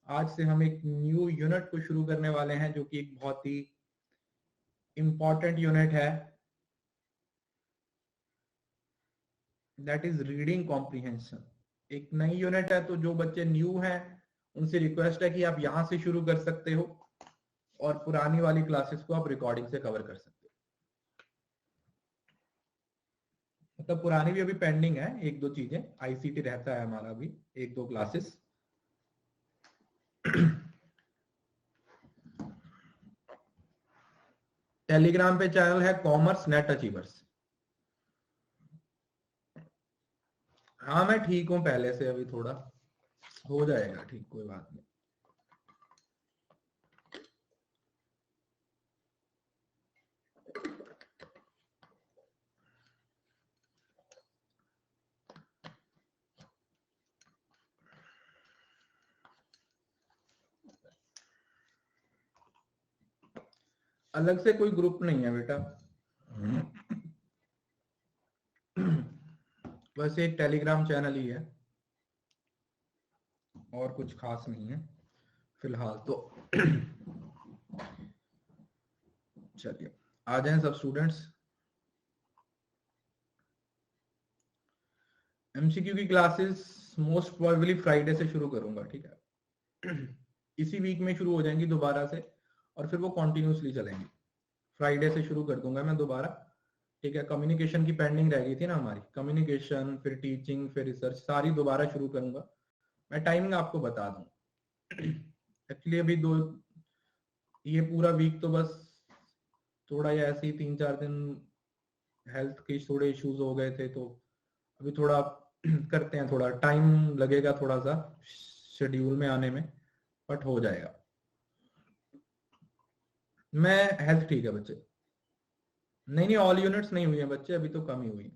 आज से हम एक न्यू यूनिट को शुरू करने वाले हैं जो कि एक बहुत ही इंपॉर्टेंट यूनिट है, दैट इज रीडिंग कॉम्प्रिहेंशन। एक नई यूनिट है, तो जो बच्चे न्यू हैं उनसे रिक्वेस्ट है कि आप यहां से शुरू कर सकते हो और पुरानी वाली क्लासेस को आप रिकॉर्डिंग से कवर कर सकते हो। मतलब पुरानी भी अभी पेंडिंग है, एक दो चीजें, आईसीटी रहता है हमारा अभी एक दो क्लासेस। टेलीग्राम पे चैनल है कॉमर्स नेट अचीवर्स। हाँ मैं ठीक हूँ पहले से, अभी थोड़ा हो जाएगा ठीक, कोई बात नहीं। अलग से कोई ग्रुप नहीं है बेटा, बस एक टेलीग्राम चैनल ही है और कुछ खास नहीं है फिलहाल तो। चलिए आ जाएं सब स्टूडेंट्स। एमसीक्यू की क्लासेस मोस्ट प्रोबेबली फ्राइडे से शुरू करूंगा, ठीक है। इसी वीक में शुरू हो जाएंगी दोबारा से और फिर वो कॉन्टिन्यूसली चलेंगी। फ्राइडे से शुरू कर दूंगा मैं दोबारा, ठीक है। कम्युनिकेशन की पेंडिंग रह गई थी ना हमारी, कम्युनिकेशन फिर टीचिंग फिर रिसर्च सारी दोबारा शुरू करूंगा। मैं टाइमिंग आपको बता दूं। एक्चुअली अभी ये पूरा वीक तो बस थोड़ा ये ऐसे ही 3-4 दिन हेल्थ के थोड़े इश्यूज हो गए थे, तो अभी थोड़ा करते हैं, थोड़ा टाइम लगेगा थोड़ा सा शेड्यूल में आने में, बट हो जाएगा। मैं हेल्थ ठीक है बच्चे, नहीं नहीं ऑल यूनिट्स नहीं हुई है बच्चे, अभी तो कम ही हुई।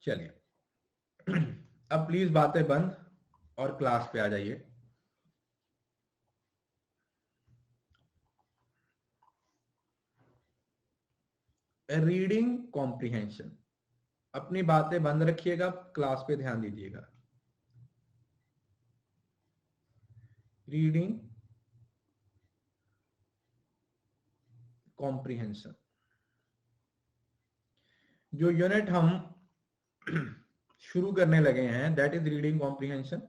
चलिए अब प्लीज बातें बंद और क्लास पे आ जाइए। रीडिंग कॉम्प्रिहेंशन, अपनी बातें बंद रखिएगा, क्लास पे ध्यान दीजिएगा। रीडिंग कॉम्प्रिहेंशन, जो यूनिट हम शुरू करने लगे हैं that is reading comprehension.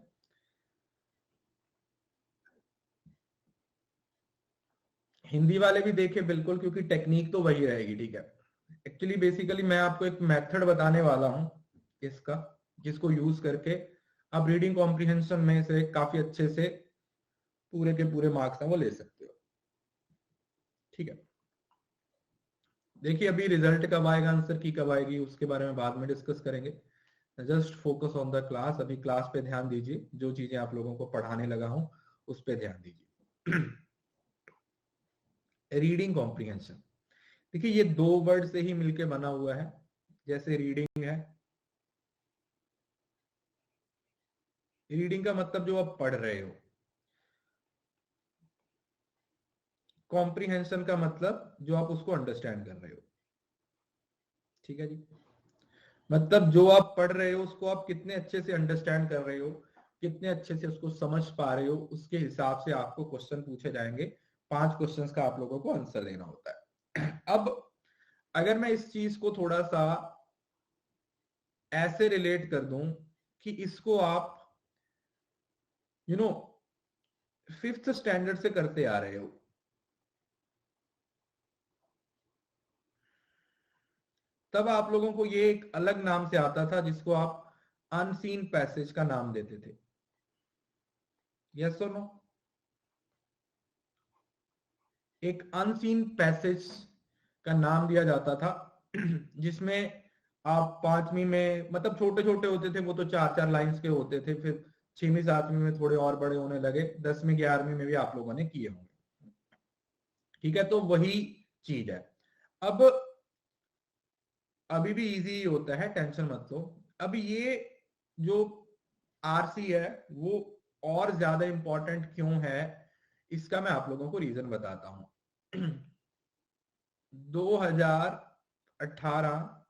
Hindi वाले भी देखे बिल्कुल, क्योंकि टेक्निक तो वही रहेगी, ठीक है। एक्चुअली बेसिकली मैं आपको एक मेथड बताने वाला हूं इसका, जिसको यूज करके आप रीडिंग कॉम्प्रिहेंशन में से काफी अच्छे से पूरे के पूरे मार्क्स हैं वो ले सकते हो, ठीक है। देखिए अभी रिजल्ट कब आएगा, आंसर की कब आएगी, उसके बारे में बाद में डिस्कस करेंगे। Just focus on the class, अभी क्लास पे ध्यान दीजिए, जो चीजें आप लोगों को पढ़ाने लगा हूं उस पे ध्यान दीजिए। रीडिंग कॉम्प्रिहेंशन, देखिए ये दो वर्ड से ही मिलके बना हुआ है। जैसे रीडिंग है, रीडिंग का मतलब जो आप पढ़ रहे हो, कॉम्प्रिहेंशन का मतलब जो आप उसको अंडरस्टैंड कर रहे हो, ठीक है जी। मतलब जो आप पढ़ रहे हो उसको आप कितने अच्छे से अंडरस्टैंड कर रहे हो, कितने अच्छे से उसको समझ पा रहे हो, उसके हिसाब से आपको क्वेश्चन पूछे जाएंगे। 5 क्वेश्चंस का आप लोगों को आंसर देना होता है। अब अगर मैं इस चीज को थोड़ा सा ऐसे रिलेट कर दूं कि इसको आप यू नो 5th स्टैंडर्ड से करते आ रहे हो, तब आप लोगों को ये एक अलग नाम से आता था जिसको आप अनसीन पैसेज का नाम देते थे। यस और नो? एक अनसीन पैसेज का नाम दिया जाता था, जिसमें आप 5वीं में, मतलब छोटे छोटे होते थे वो तो 4-4 लाइंस के होते थे, फिर 6वीं 7वीं में थोड़े और बड़े होने लगे, 10वीं 11वीं में भी आप लोगों ने किए होंगे, ठीक है। तो वही चीज है। अब अभी भी इजी होता है, टेंशन मत लो। अब ये जो आरसी है वो और ज्यादा इंपॉर्टेंट क्यों है, इसका मैं आप लोगों को रीजन बताता हूं। 2018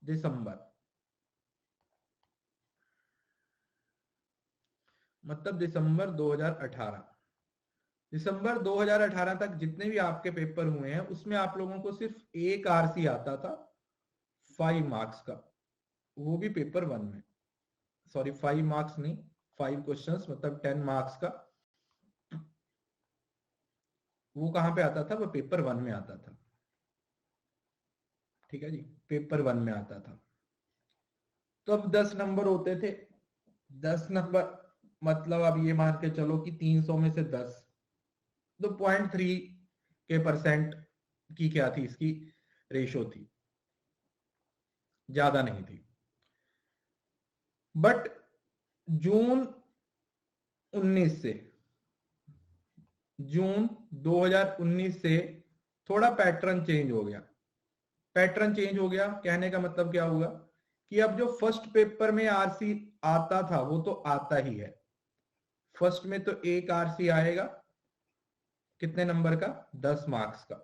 दिसंबर, मतलब दिसंबर 2018, दिसंबर 2018 तक जितने भी आपके पेपर हुए हैं उसमें आप लोगों को सिर्फ एक आरसी आता था 5 मार्क्स का, वो भी पेपर 1 में। सॉरी 5 मार्क्स नहीं, 5 क्वेश्चंस मतलब 10 मार्क्स का। वो कहां पे आता था? वो पेपर 1 में आता था। ठीक है जी, पेपर 1 में आता था। तो अब 10 नंबर होते थे, 10 नंबर मतलब अब ये मान के चलो कि 300 में से 10, तो 0.3 के परसेंट की क्या थी, इसकी रेशो थी, ज्यादा नहीं थी। बट जून 19 से, जून 2019 से थोड़ा पैटर्न चेंज हो गया। पैटर्न चेंज हो गया कहने का मतलब क्या हुआ कि अब जो फर्स्ट पेपर में आरसी आता था वो तो आता ही है। फर्स्ट में तो एक आरसी आएगा, कितने नंबर का? 10 मार्क्स का।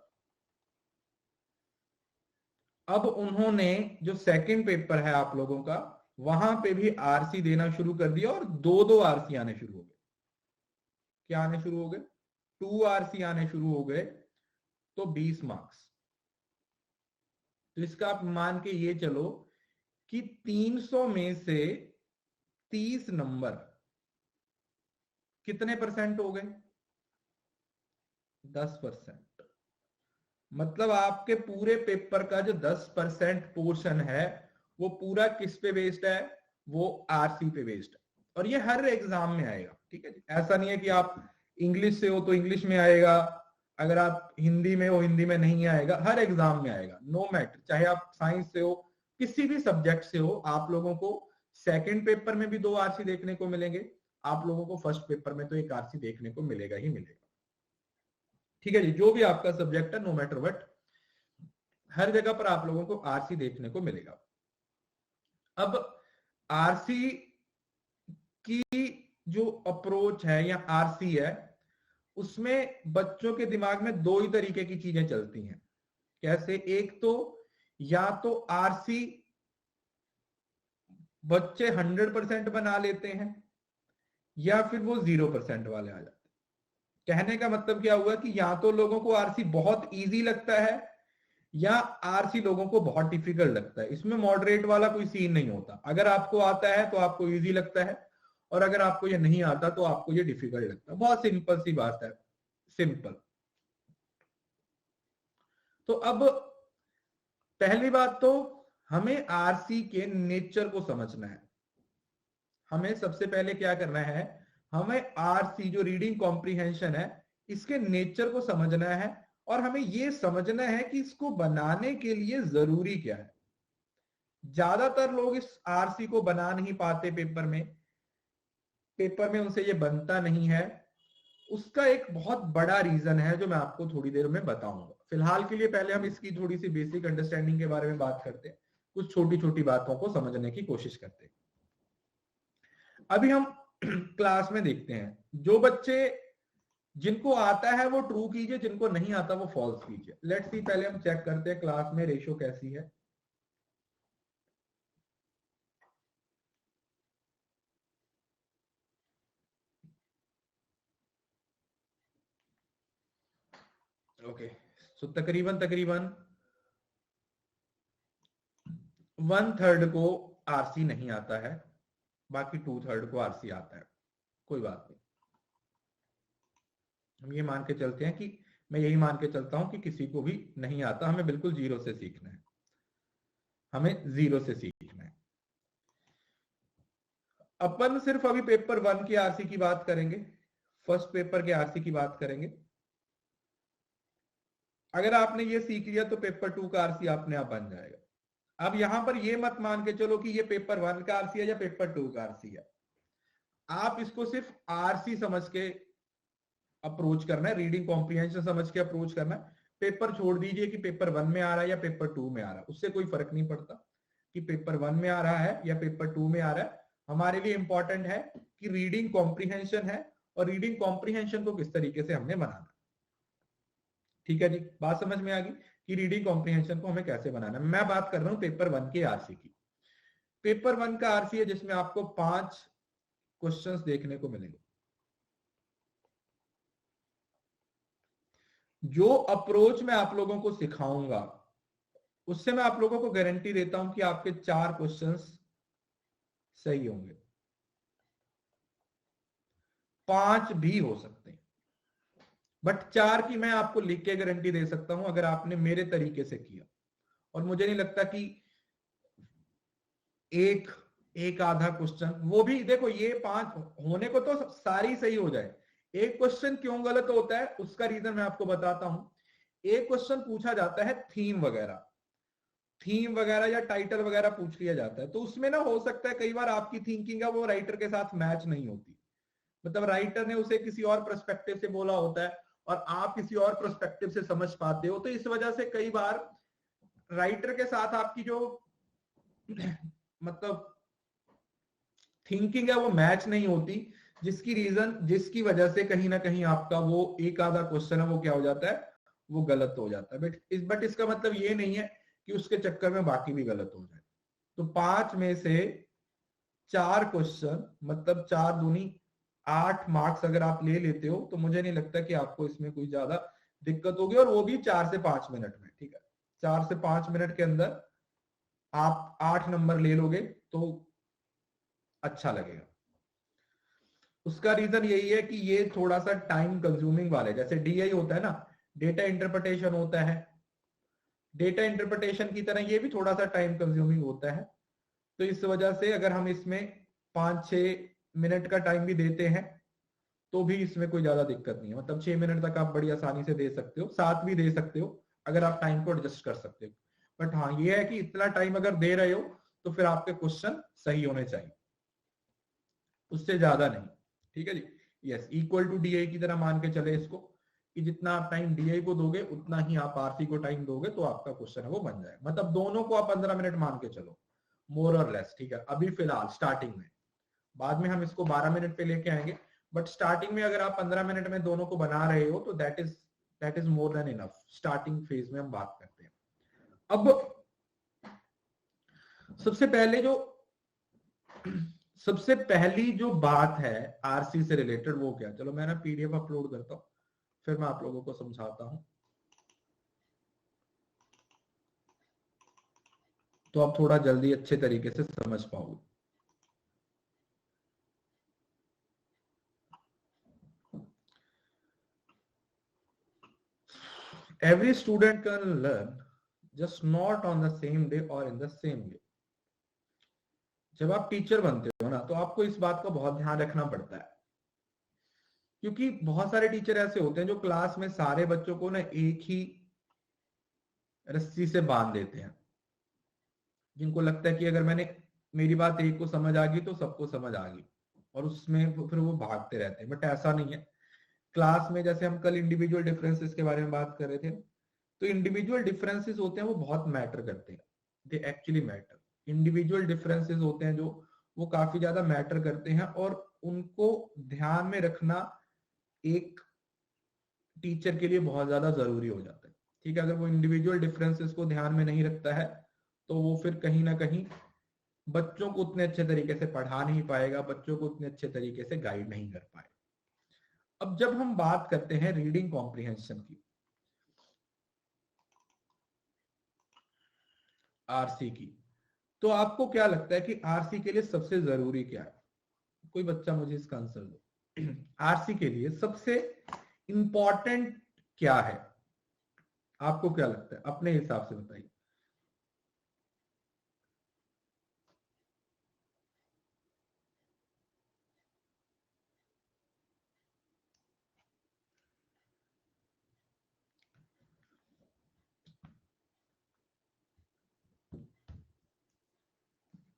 अब उन्होंने जो सेकंड पेपर है आप लोगों का, वहां पे भी आरसी देना शुरू कर दिया और दो दो आरसी आने शुरू हो गए। क्या आने शुरू हो गए? 2 आरसी आने शुरू हो गए, तो 20 मार्क्स। तो इसका आप मान के ये चलो कि 300 में से 30 नंबर कितने परसेंट हो गए? 10%। मतलब आपके पूरे पेपर का जो 10% पोर्शन है वो पूरा किस पे बेस्ड है? वो आरसी पे बेस्ड है। और ये हर एग्जाम में आएगा, ठीक है। ऐसा नहीं है कि आप इंग्लिश से हो तो इंग्लिश में आएगा, अगर आप हिंदी में हो हिंदी में नहीं आएगा, हर एग्जाम में आएगा। नो मैटर, चाहे आप साइंस से हो, किसी भी सब्जेक्ट से हो, आप लोगों को सेकेंड पेपर में भी 2 आरसी देखने को मिलेंगे, आप लोगों को फर्स्ट पेपर में तो 1 आरसी देखने को मिलेगा ही मिलेगा। ठीक है जी, जो भी आपका सब्जेक्ट है, नो मैटर वट, हर जगह पर आप लोगों को आरसी देखने को मिलेगा। अब आरसी की जो अप्रोच है या आरसी है, उसमें बच्चों के दिमाग में 2 ही तरीके की चीजें चलती हैं। कैसे? एक तो या तो आरसी बच्चे 100% बना लेते हैं, या फिर वो 0% वाले आ जाते हैं। कहने का मतलब क्या हुआ कि या तो लोगों को आरसी बहुत इजी लगता है या आरसी लोगों को बहुत डिफिकल्ट लगता है। इसमें मॉडरेट वाला कोई सीन नहीं होता। अगर आपको आता है तो आपको इजी लगता है, और अगर आपको ये नहीं आता तो आपको ये डिफिकल्ट लगता है। बहुत सिंपल सी बात है, सिंपल। तो अब पहली बात तो हमें आरसी के नेचर को समझना है। हमें सबसे पहले क्या करना है, हमें आरसी जो रीडिंग कॉम्प्रिहेंशन है इसके नेचर को समझना है, और हमें यह समझना है कि इसको बनाने के लिए जरूरी क्या है। ज्यादातर लोग इस आरसी को बना नहीं पाते, पेपर में उनसे ये बनता नहीं है। उसका एक बहुत बड़ा रीजन है जो मैं आपको थोड़ी देर में बताऊंगा। फिलहाल के लिए पहले हम इसकी थोड़ी सी बेसिक अंडरस्टैंडिंग के बारे में बात करते हैं, कुछ छोटी छोटी बातों को समझने की कोशिश करते हैं। अभी हम क्लास में देखते हैं, जो बच्चे जिनको आता है वो ट्रू कीजिए, जिनको नहीं आता वो फॉल्स कीजिए। लेट्स सी, पहले हम चेक करते हैं क्लास में रेशो कैसी है। ओके, सो तकरीबन 1/3 को आरसी नहीं आता है, बाकी 2/3 को आरसी आता है। कोई बात नहीं, हम ये मान के चलते हैं कि मैं यही मान के चलता हूं कि किसी को भी नहीं आता। हमें बिल्कुल 0 से सीखना है, हमें 0 से सीखना है। अपन सिर्फ अभी पेपर 1 की आरसी की बात करेंगे, फर्स्ट पेपर के आरसी की बात करेंगे। अगर आपने ये सीख लिया तो पेपर 2 का आरसी अपने आप बन जाएगा। अब यहां पर ये मत मान के चलो कि ये पेपर 1 का आरसी है या पेपर 2 का आरसी है। आप इसको सिर्फ आरसी समझ के अप्रोच करना है, रीडिंग कॉम्प्रिहेंशन समझ के अप्रोच करना है। पेपर छोड़ दीजिए कि पेपर 1 में आ रहा है या पेपर 2 में आ रहा है, उससे कोई फर्क नहीं पड़ता कि पेपर 1 में आ रहा है या पेपर 2 में आ रहा है। हमारे लिए इंपॉर्टेंट है कि रीडिंग कॉम्प्रिहेंशन है और रीडिंग कॉम्प्रिहेंशन को किस तरीके से हमने बनाना। ठीक है जी, बात समझ में आ गई कि रीडिंग कॉम्प्रिहेंशन को हमें कैसे बनाना है। मैं बात कर रहा हूं पेपर 1 के आरसी की। पेपर 1 का आरसी है जिसमें आपको 5 क्वेश्चंस देखने को मिलेंगे। जो अप्रोच मैं आप लोगों को सिखाऊंगा उससे मैं आप लोगों को गारंटी देता हूं कि आपके 4 क्वेश्चंस सही होंगे, 5 भी हो सकते हैं, बट 4 की मैं आपको लिख के गारंटी दे सकता हूं अगर आपने मेरे तरीके से किया। और मुझे नहीं लगता कि एक एक आधा क्वेश्चन, वो भी देखो ये 5 होने को तो सारी सही हो जाए, एक क्वेश्चन क्यों गलत होता है उसका रीजन मैं आपको बताता हूं। एक क्वेश्चन पूछा जाता है थीम वगैरह या टाइटल वगैरह पूछ लिया जाता है, तो उसमें ना हो सकता है कई बार आपकी थिंकिंग है वो राइटर के साथ मैच नहीं होती, मतलब राइटर ने उसे किसी और पर्सपेक्टिव से बोला होता है और आप किसी और पर्सपेक्टिव से समझ पाते हो, तो इस वजह से कई बार राइटर के साथ आपकी जो मतलब थिंकिंग है वो मैच नहीं होती, जिसकी वजह से कहीं ना कहीं आपका वो एक आधा क्वेश्चन है वो क्या हो जाता है, वो गलत हो जाता है। बट इसका मतलब ये नहीं है कि उसके चक्कर में बाकी भी गलत हो जाए। तो 5 में से 4 क्वेश्चन मतलब 4 दूनी 8 मार्क्स अगर आप ले लेते हो तो मुझे नहीं लगता कि आपको इसमें कोई ज्यादा दिक्कत होगी, और वो भी 4 से 5 मिनट में। ठीक है, 4 से 5 मिनट के अंदर आप 8 नंबर ले लोगे तो अच्छा लगेगा। उसका रीजन यही है कि ये थोड़ा सा टाइम कंज्यूमिंग वाले, जैसे डीआई होता है ना, डेटा इंटरप्रिटेशन होता है, डेटा इंटरप्रिटेशन की तरह ये भी थोड़ा सा टाइम कंज्यूमिंग होता है। तो इस वजह से अगर हम इसमें 5-6 मिनट का टाइम भी देते हैं तो भी इसमें कोई ज्यादा दिक्कत नहीं है, मतलब 6 मिनट तक आप बड़ी आसानी से दे सकते हो, 7 भी दे सकते हो अगर आप टाइम को एडजस्ट कर सकते हो। बट हाँ ये है कि इतना टाइम अगर दे रहे हो तो फिर आपके क्वेश्चन सही होने चाहिए, उससे ज्यादा नहीं। ठीक है जी, यस, इक्वल टू डीआई की तरह मान के चले इसको, कि जितना आप टाइम डीआई को दोगे उतना ही आप आरसी को टाइम दोगे तो आपका क्वेश्चन है वो बन जाए, मतलब दोनों को आप 15 मिनट मान के चलो, मोर और लेस। ठीक है, अभी फिलहाल स्टार्टिंग में, बाद में हम इसको 12 मिनट पे लेके आएंगे, बट स्टार्टिंग में अगर आप 15 मिनट में दोनों को बना रहे हो तो that is more than enough. Starting phase में हम बात करते हैं। अब सबसे पहले जो सबसे पहली जो बात है आरसी से रिलेटेड वो क्या, चलो मैं ना पीडीएफ अपलोड करता हूं फिर मैं आप लोगों को समझाता हूं, तो आप थोड़ा जल्दी अच्छे तरीके से समझ पाओगे। Every student can learn, just not on the same day or in the same way. जब आप टीचर बनते हो ना तो आपको इस बात का बहुत ध्यान रखना पड़ता है, क्योंकि बहुत सारे टीचर ऐसे होते हैं जो क्लास में सारे बच्चों को ना एक ही रस्सी से बांध देते हैं, जिनको लगता है कि अगर मेरी बात एक को समझ आ गई तो सबको समझ आ गई, और उसमें फिर वो भागते रहते हैं। बट ऐसा नहीं है। क्लास में जैसे हम कल इंडिविजुअल डिफरेंसेस के बारे में बात कर रहे थे, तो इंडिविजुअल डिफरेंसेस होते हैं वो बहुत मैटर करते हैं, they actually matter. Individual differences होते हैं जो वो काफी ज्यादा मैटर करते हैं, और उनको ध्यान में रखना एक टीचर के लिए बहुत ज्यादा जरूरी हो जाता है। ठीक है, अगर वो इंडिविजुअल डिफरेंसेस को ध्यान में नहीं रखता है तो वो फिर कहीं ना कहीं बच्चों को उतने अच्छे तरीके से पढ़ा नहीं पाएगा, बच्चों को उतने अच्छे तरीके से गाइड नहीं कर पाएगा। अब जब हम बात करते हैं रीडिंग कॉम्प्रिहेंशन की, आरसी की, तो आपको क्या लगता है कि आरसी के लिए सबसे जरूरी क्या है? कोई बच्चा मुझे इसका आंसर दो। आरसी के लिए सबसे इंपॉर्टेंट क्या है? आपको क्या लगता है, अपने हिसाब से बताइए।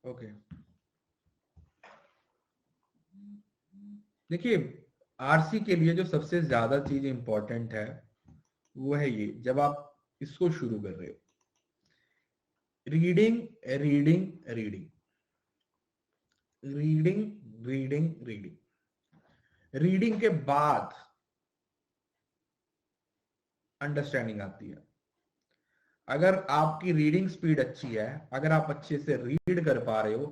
ओके, देखिए, आरसी के लिए जो सबसे ज्यादा चीज इंपॉर्टेंट है वो है ये, जब आप इसको शुरू कर रहे हो, reading reading reading reading reading reading. Reading के बाद अंडरस्टैंडिंग आती है। अगर आपकी रीडिंग स्पीड अच्छी है, अगर आप अच्छे से रीड कर पा रहे हो,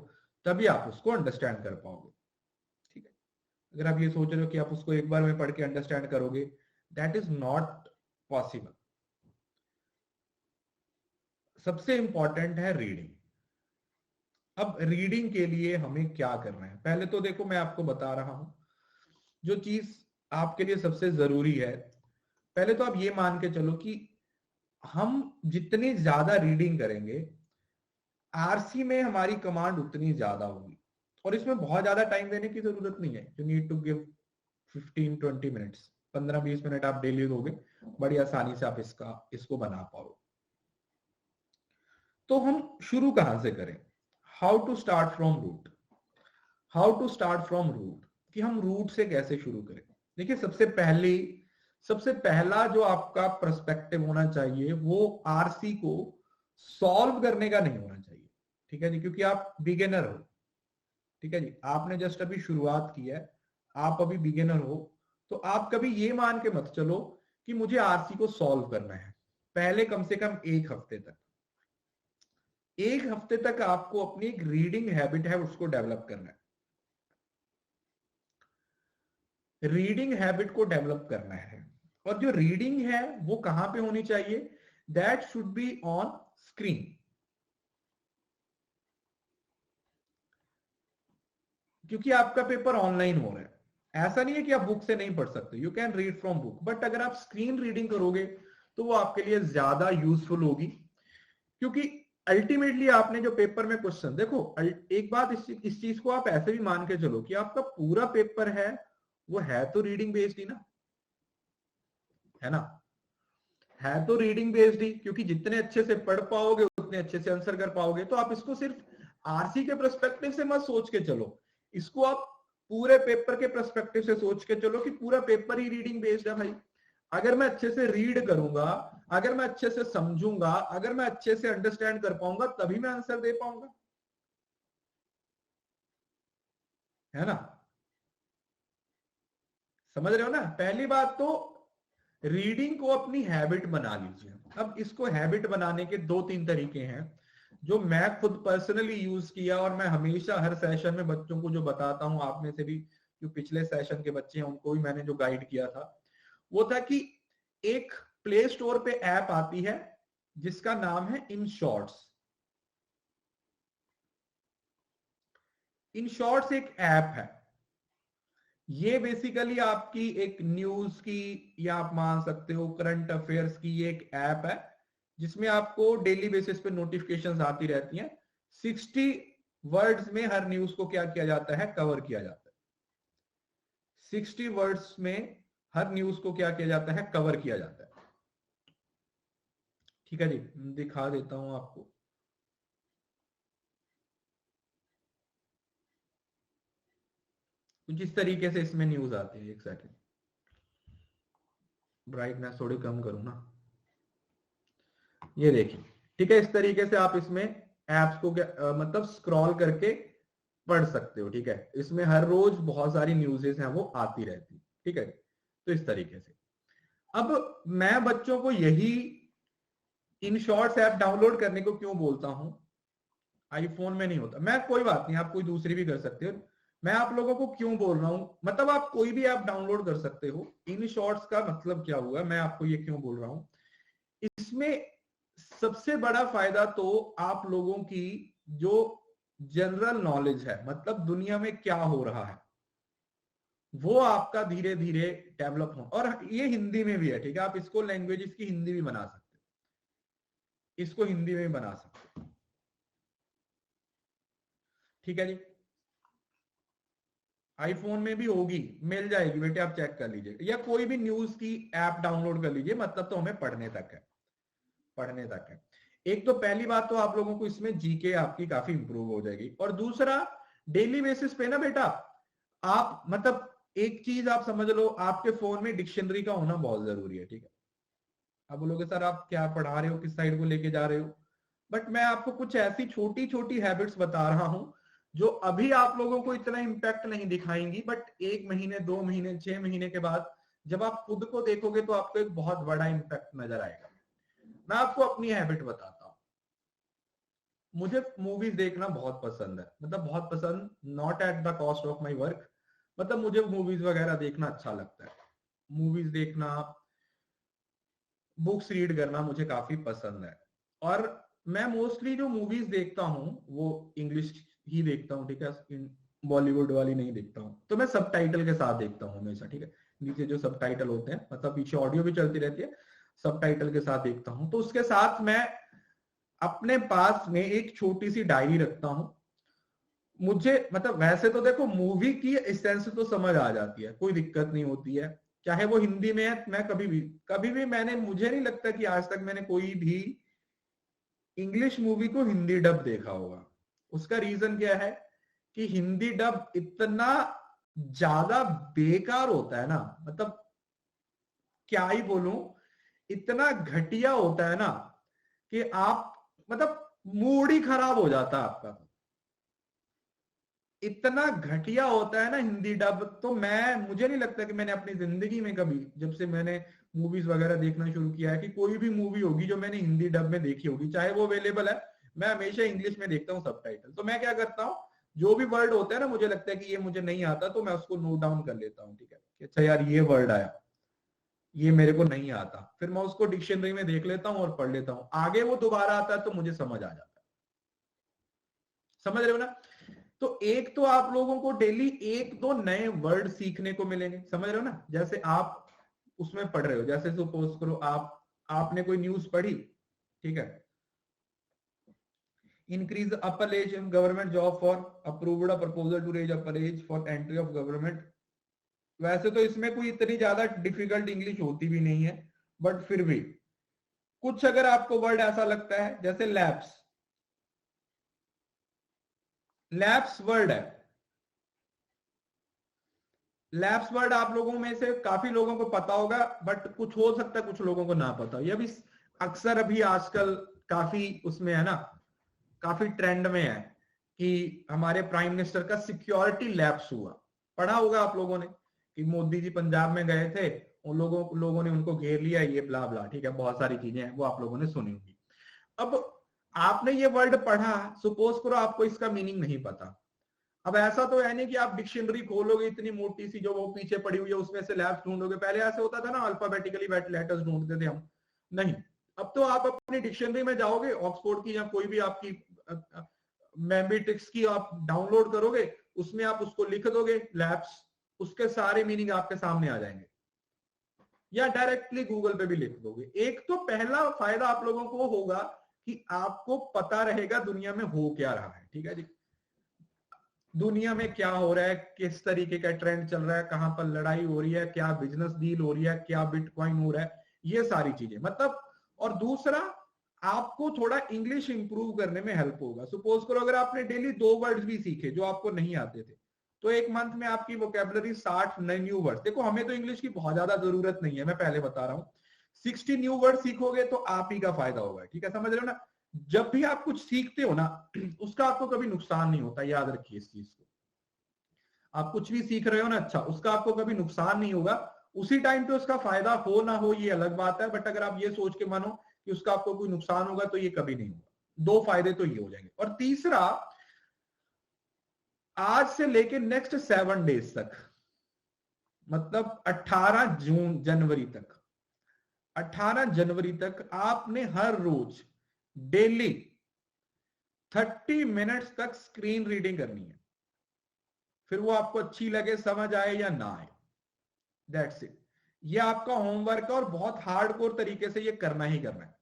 तभी आप उसको अंडरस्टैंड कर पाओगे। ठीक है, अगर आप ये सोच रहे हो कि आप उसको एक बार में पढ़ के अंडरस्टैंड करोगे, दैट इज नॉट पॉसिबल। सबसे इंपॉर्टेंट है रीडिंग। अब रीडिंग के लिए हमें क्या करना है? पहले तो देखो मैं आपको बता रहा हूं जो चीज आपके लिए सबसे जरूरी है। पहले तो आप ये मान के चलो कि हम जितनी ज्यादा रीडिंग करेंगे, आरसी में हमारी कमांड उतनी ज्यादा होगी। और इसमें बहुत ज्यादा टाइम देने की जरूरत नहीं है। You need to give 15-20 minutes, 15-20 minute आप डेली दोगे, बड़ी आसानी से आप इसको बना पाओगे। तो हम शुरू कहां से करें? How to start from root. How to start from root, कि हम रूट से कैसे शुरू करें। देखिए, सबसे पहला जो आपका पर्सपेक्टिव होना चाहिए वो आरसी को सॉल्व करने का नहीं होना चाहिए। ठीक है जी, क्योंकि आप बिगिनर हो। ठीक है जी, आपने जस्ट अभी शुरुआत की है, आप अभी बिगिनर हो। तो आप कभी ये मान के मत चलो कि मुझे आरसी को सॉल्व करना है। पहले कम से कम एक हफ्ते तक आपको अपनी एक रीडिंग हैबिट है उसको डेवलप करना है। रीडिंग हैबिट को डेवलप करना है। और जो रीडिंग है वो कहां पे होनी चाहिए? That should be on screen. क्योंकि आपका पेपर ऑनलाइन हो रहा है। ऐसा नहीं है कि आप बुक से नहीं पढ़ सकते, you can read from book, but अगर आप स्क्रीन रीडिंग करोगे तो वो आपके लिए ज्यादा यूजफुल होगी। क्योंकि अल्टीमेटली आपने जो पेपर में क्वेश्चन देखो, एक बात इस चीज को आप ऐसे भी मान के चलो कि आपका पूरा पेपर है वो है तो रीडिंग बेस्ड ही ना, है ना? है तो रीडिंग बेस्ड ही, क्योंकि जितने अच्छे से पढ़ पाओगे उतने अच्छे से आंसर कर पाओगे। तो आप इसको सिर्फ आरसी के पर्सपेक्टिव से मत सोच के चलो, इसको आप पूरे पेपर के पर्सपेक्टिव से सोच के चलो कि पूरा पेपर ही रीडिंग बेस्ड है भाई। अगर मैं अच्छे से रीड करूंगा, अगर मैं अच्छे से समझूंगा, अगर मैं अच्छे से अंडरस्टैंड कर पाऊंगा, तभी मैं आंसर दे पाऊंगा, है ना? समझ रहे हो ना? पहली बात तो रीडिंग को अपनी हैबिट बना लीजिए। अब इसको हैबिट बनाने के 2-3 तरीके हैं जो मैं खुद पर्सनली यूज किया, और मैं हमेशा हर सेशन में बच्चों को जो बताता हूं, आप में से भी जो पिछले सेशन के बच्चे हैं उनको भी मैंने जो गाइड किया था, वो था कि एक प्ले स्टोर पे ऐप आती है जिसका नाम है इन शॉर्ट्स। इन शॉर्ट्स एक ऐप है। ये बेसिकली आपकी एक न्यूज की, या आप मान सकते हो करंट अफेयर्स की, ये एक ऐप है जिसमें आपको डेली बेसिस पे नोटिफिकेशंस आती रहती हैं। 60 वर्ड्स में हर न्यूज को क्या किया जाता है? कवर किया जाता है। 60 वर्ड्स में हर न्यूज को क्या किया जाता है? कवर किया जाता है। ठीक है जी, दिखा देता हूं आपको। कुछ इस तरीके से इसमें न्यूज आती है। एक सेकंड, ब्राइटनेस थोड़ी कम करूं ना। ये देखिए, ठीक है, इस तरीके से आप इसमें एप्स को मतलब स्क्रॉल करके पढ़ सकते हो। ठीक है, इसमें हर रोज बहुत सारी न्यूज़ेस हैं वो आती रहती। ठीक है, तो इस तरीके से अब मैं बच्चों को यही इन शॉर्ट्स ऐप डाउनलोड करने को क्यों बोलता हूं? आईफोन में नहीं होता, मैं कोई बात नहीं, आप कोई दूसरी भी कर सकते हो। मैं आप लोगों को क्यों बोल रहा हूं, मतलब आप कोई भी ऐप डाउनलोड कर सकते हो। इन शॉर्ट्स का मतलब क्या हुआ, मैं आपको ये क्यों बोल रहा हूं? इसमें सबसे बड़ा फायदा तो आप लोगों की जो जनरल नॉलेज है, मतलब दुनिया में क्या हो रहा है, वो आपका धीरे धीरे डेवलप हो। और ये हिंदी में भी है। ठीक है, आप इसको लैंग्वेज इसकी हिंदी भी बना सकते हो, इसको हिंदी में भी बना सकते हो। ठीक है जी, आईफोन में भी होगी, मिल जाएगी बेटे, आप चेक कर लीजिए, या कोई भी न्यूज की ऐप डाउनलोड कर लीजिए। मतलब तो हमें पढ़ने तक है, पढ़ने तक है। एक तो पहली बात तो आप लोगों को इसमें जीके आपकी काफी इंप्रूव हो जाएगी। और दूसरा, डेली बेसिस पे ना बेटा, आप मतलब एक चीज आप समझ लो, आपके फोन में डिक्शनरी का होना बहुत जरूरी है। ठीक है, आप बोलोगे सर आप क्या पढ़ा रहे हो, किस साइड को लेके जा रहे हो, बट मैं आपको कुछ ऐसी छोटी छोटी हैबिट्स बता रहा हूं जो अभी आप लोगों को इतना इंपैक्ट नहीं दिखाएंगी, बट 1 महीने 2 महीने 6 महीने के बाद जब आप खुद को देखोगे तो आपको एक बहुत बड़ा इंपैक्ट नजर आएगा। मैं आपको अपनी हैबिट बताता हूं। मुझे मूवीज देखना बहुत पसंद है, मतलब बहुत पसंद, not at the cost of my work. मतलब मुझे मूवीज वगैरह देखना अच्छा लगता है, मूवीज देखना, बुक्स रीड करना मुझे काफी पसंद है। और मैं मोस्टली जो मूवीज देखता हूँ वो इंग्लिश ही देखता हूँ, ठीक है, बॉलीवुड वाली नहीं देखता हूँ। तो मैं सबटाइटल के साथ देखता हूँ हमेशा, ठीक है, नीचे जो सबटाइटल होते हैं, मतलब पीछे ऑडियो भी चलती रहती है, सबटाइटल के साथ देखता हूँ। तो उसके साथ मैं अपने पास में एक छोटी सी डायरी रखता हूं। मुझे मतलब वैसे तो देखो मूवी की एसेंस तो समझ आ जाती है, कोई दिक्कत नहीं होती है, चाहे वो हिंदी में है। मैं कभी भी मैंने, मुझे नहीं लगता कि आज तक मैंने कोई भी इंग्लिश मूवी को हिंदी डब देखा होगा। उसका रीजन क्या है कि हिंदी डब इतना ज्यादा बेकार होता है ना, मतलब क्या ही बोलूं, इतना घटिया होता है ना कि आप, मतलब मूड ही खराब हो जाता है आपका। इतना घटिया होता है ना हिंदी डब। तो मुझे नहीं लगता कि मैंने अपनी जिंदगी में कभी, जब से मैंने मूवीज वगैरह देखना शुरू किया है, कि कोई भी मूवी होगी जो मैंने हिंदी डब में देखी होगी, चाहे वो अवेलेबल है, मैं हमेशा इंग्लिश में देखता हूँ सबटाइटल। तो मैं क्या करता हूँ, जो भी वर्ड होता है ना, मुझे लगता है कि ये मुझे नहीं आता, तो मैं उसको नोट डाउन कर लेता हूँ, ठीक है, कि अच्छा यार ये वर्ड आया, ये मेरे को नहीं आता, फिर मैं उसको डिक्शनरी में देख लेता हूँ और पढ़ लेता हूँ, आगे वो दोबारा आता है तो मुझे समझ आ जाता है। समझ रहे हो ना? तो एक तो आप लोगों को डेली 1-2 नए वर्ड सीखने को मिलेंगे, समझ रहे हो ना? जैसे आप उसमें पढ़ रहे हो, जैसे सपोज करो आपने कोई न्यूज पढ़ी, ठीक है, increase upper age in government job for approved a proposal to raise upper age for entry of government. वैसे तो इसमें कोई इतनी ज्यादा डिफिकल्ट इंग्लिश होती भी नहीं है, बट फिर भी कुछ अगर आपको वर्ड ऐसा लगता है, जैसे लैप्स, लैप्स वर्ड है, लैप्स वर्ड आप लोगों में से काफी लोगों को पता होगा, बट कुछ हो सकता है कुछ लोगों को ना पता हो। यह भी अक्सर अभी आजकल काफी उसमें है ना, काफी ट्रेंड में है कि हमारे प्राइम मिनिस्टर का सिक्योरिटी लैप्स हुआ। पढ़ा होगा आप लोगों ने कि मोदी जी पंजाब में गए थे, उन लोगों ने उनको घेर लिया, ये ब्ला ब्ला, ठीक है, बहुत सारी चीजें हैं वो आप लोगों ने सुनी होगी। अब आपने ये वर्ड पढ़ा, सपोज करो आपको इसका मीनिंग नहीं पता। अब ऐसा तो है नहीं कि आप डिक्शनरी खोलोगे इतनी मोटी सी जो वो पीछे पड़ी हुई है, उसमें से लैप्स ढूंढोगे। पहले ऐसे होता था ना, अल्फाबेटिकली लेटर्स ढूंढते थे हम, नहीं। अब तो आप अपनी डिक्शनरी में जाओगे, ऑक्सफोर्ड की या कोई भी आपकी मैथमेटिक्स की आप डाउनलोड करोगे, उसमें आप उसको लिख दोगे लैप्स, उसके सारे मीनिंग आपके सामने आ जाएंगे, या डायरेक्टली गूगल पे भी लिख दोगे। एक तो पहला फायदा आप लोगों को होगा कि आपको पता रहेगा दुनिया में हो क्या रहा है, ठीक है जी, दुनिया में क्या हो रहा है, किस तरीके का ट्रेंड चल रहा है, कहां पर लड़ाई हो रही है, क्या बिजनेस डील हो रही है, क्या बिटकॉइन हो रहा है, ये सारी चीजें मतलब। और दूसरा, आपको थोड़ा इंग्लिश इंप्रूव करने में हेल्प होगा। सपोज करो अगर आपने डेली 2 वर्ड्स भी सीखे जो आपको नहीं आते थे, तो एक मंथ में आपकी वोकेबलरी 60 नए न्यू वर्ड्स। देखो हमें तो इंग्लिश की बहुत ज्यादा जरूरत नहीं है, मैं पहले बता रहा हूँ, 60 न्यू वर्ड सीखोगे तो आप ही का फायदा होगा, ठीक है, समझ रहे हो ना? जब भी आप कुछ सीखते हो ना, उसका आपको कभी नुकसान नहीं होता, याद रखिए इस चीज को। आप कुछ भी सीख रहे हो ना, अच्छा, उसका आपको कभी नुकसान नहीं होगा। उसी टाइम पे उसका फायदा हो ना हो ये अलग बात है, बट अगर आप ये सोच के मानो कि उसका आपको कोई नुकसान होगा तो ये कभी नहीं होगा। 2 फायदे तो ये हो जाएंगे। और तीसरा, आज से लेके नेक्स्ट 7 डेज तक, मतलब 18 जनवरी तक आपने हर रोज डेली 30 मिनट्स तक स्क्रीन रीडिंग करनी है। फिर वो आपको अच्छी लगे, समझ आए या ना आए, दैट्स इट। ये आपका होमवर्क है और बहुत हार्डकोर तरीके से ये करना ही करना है।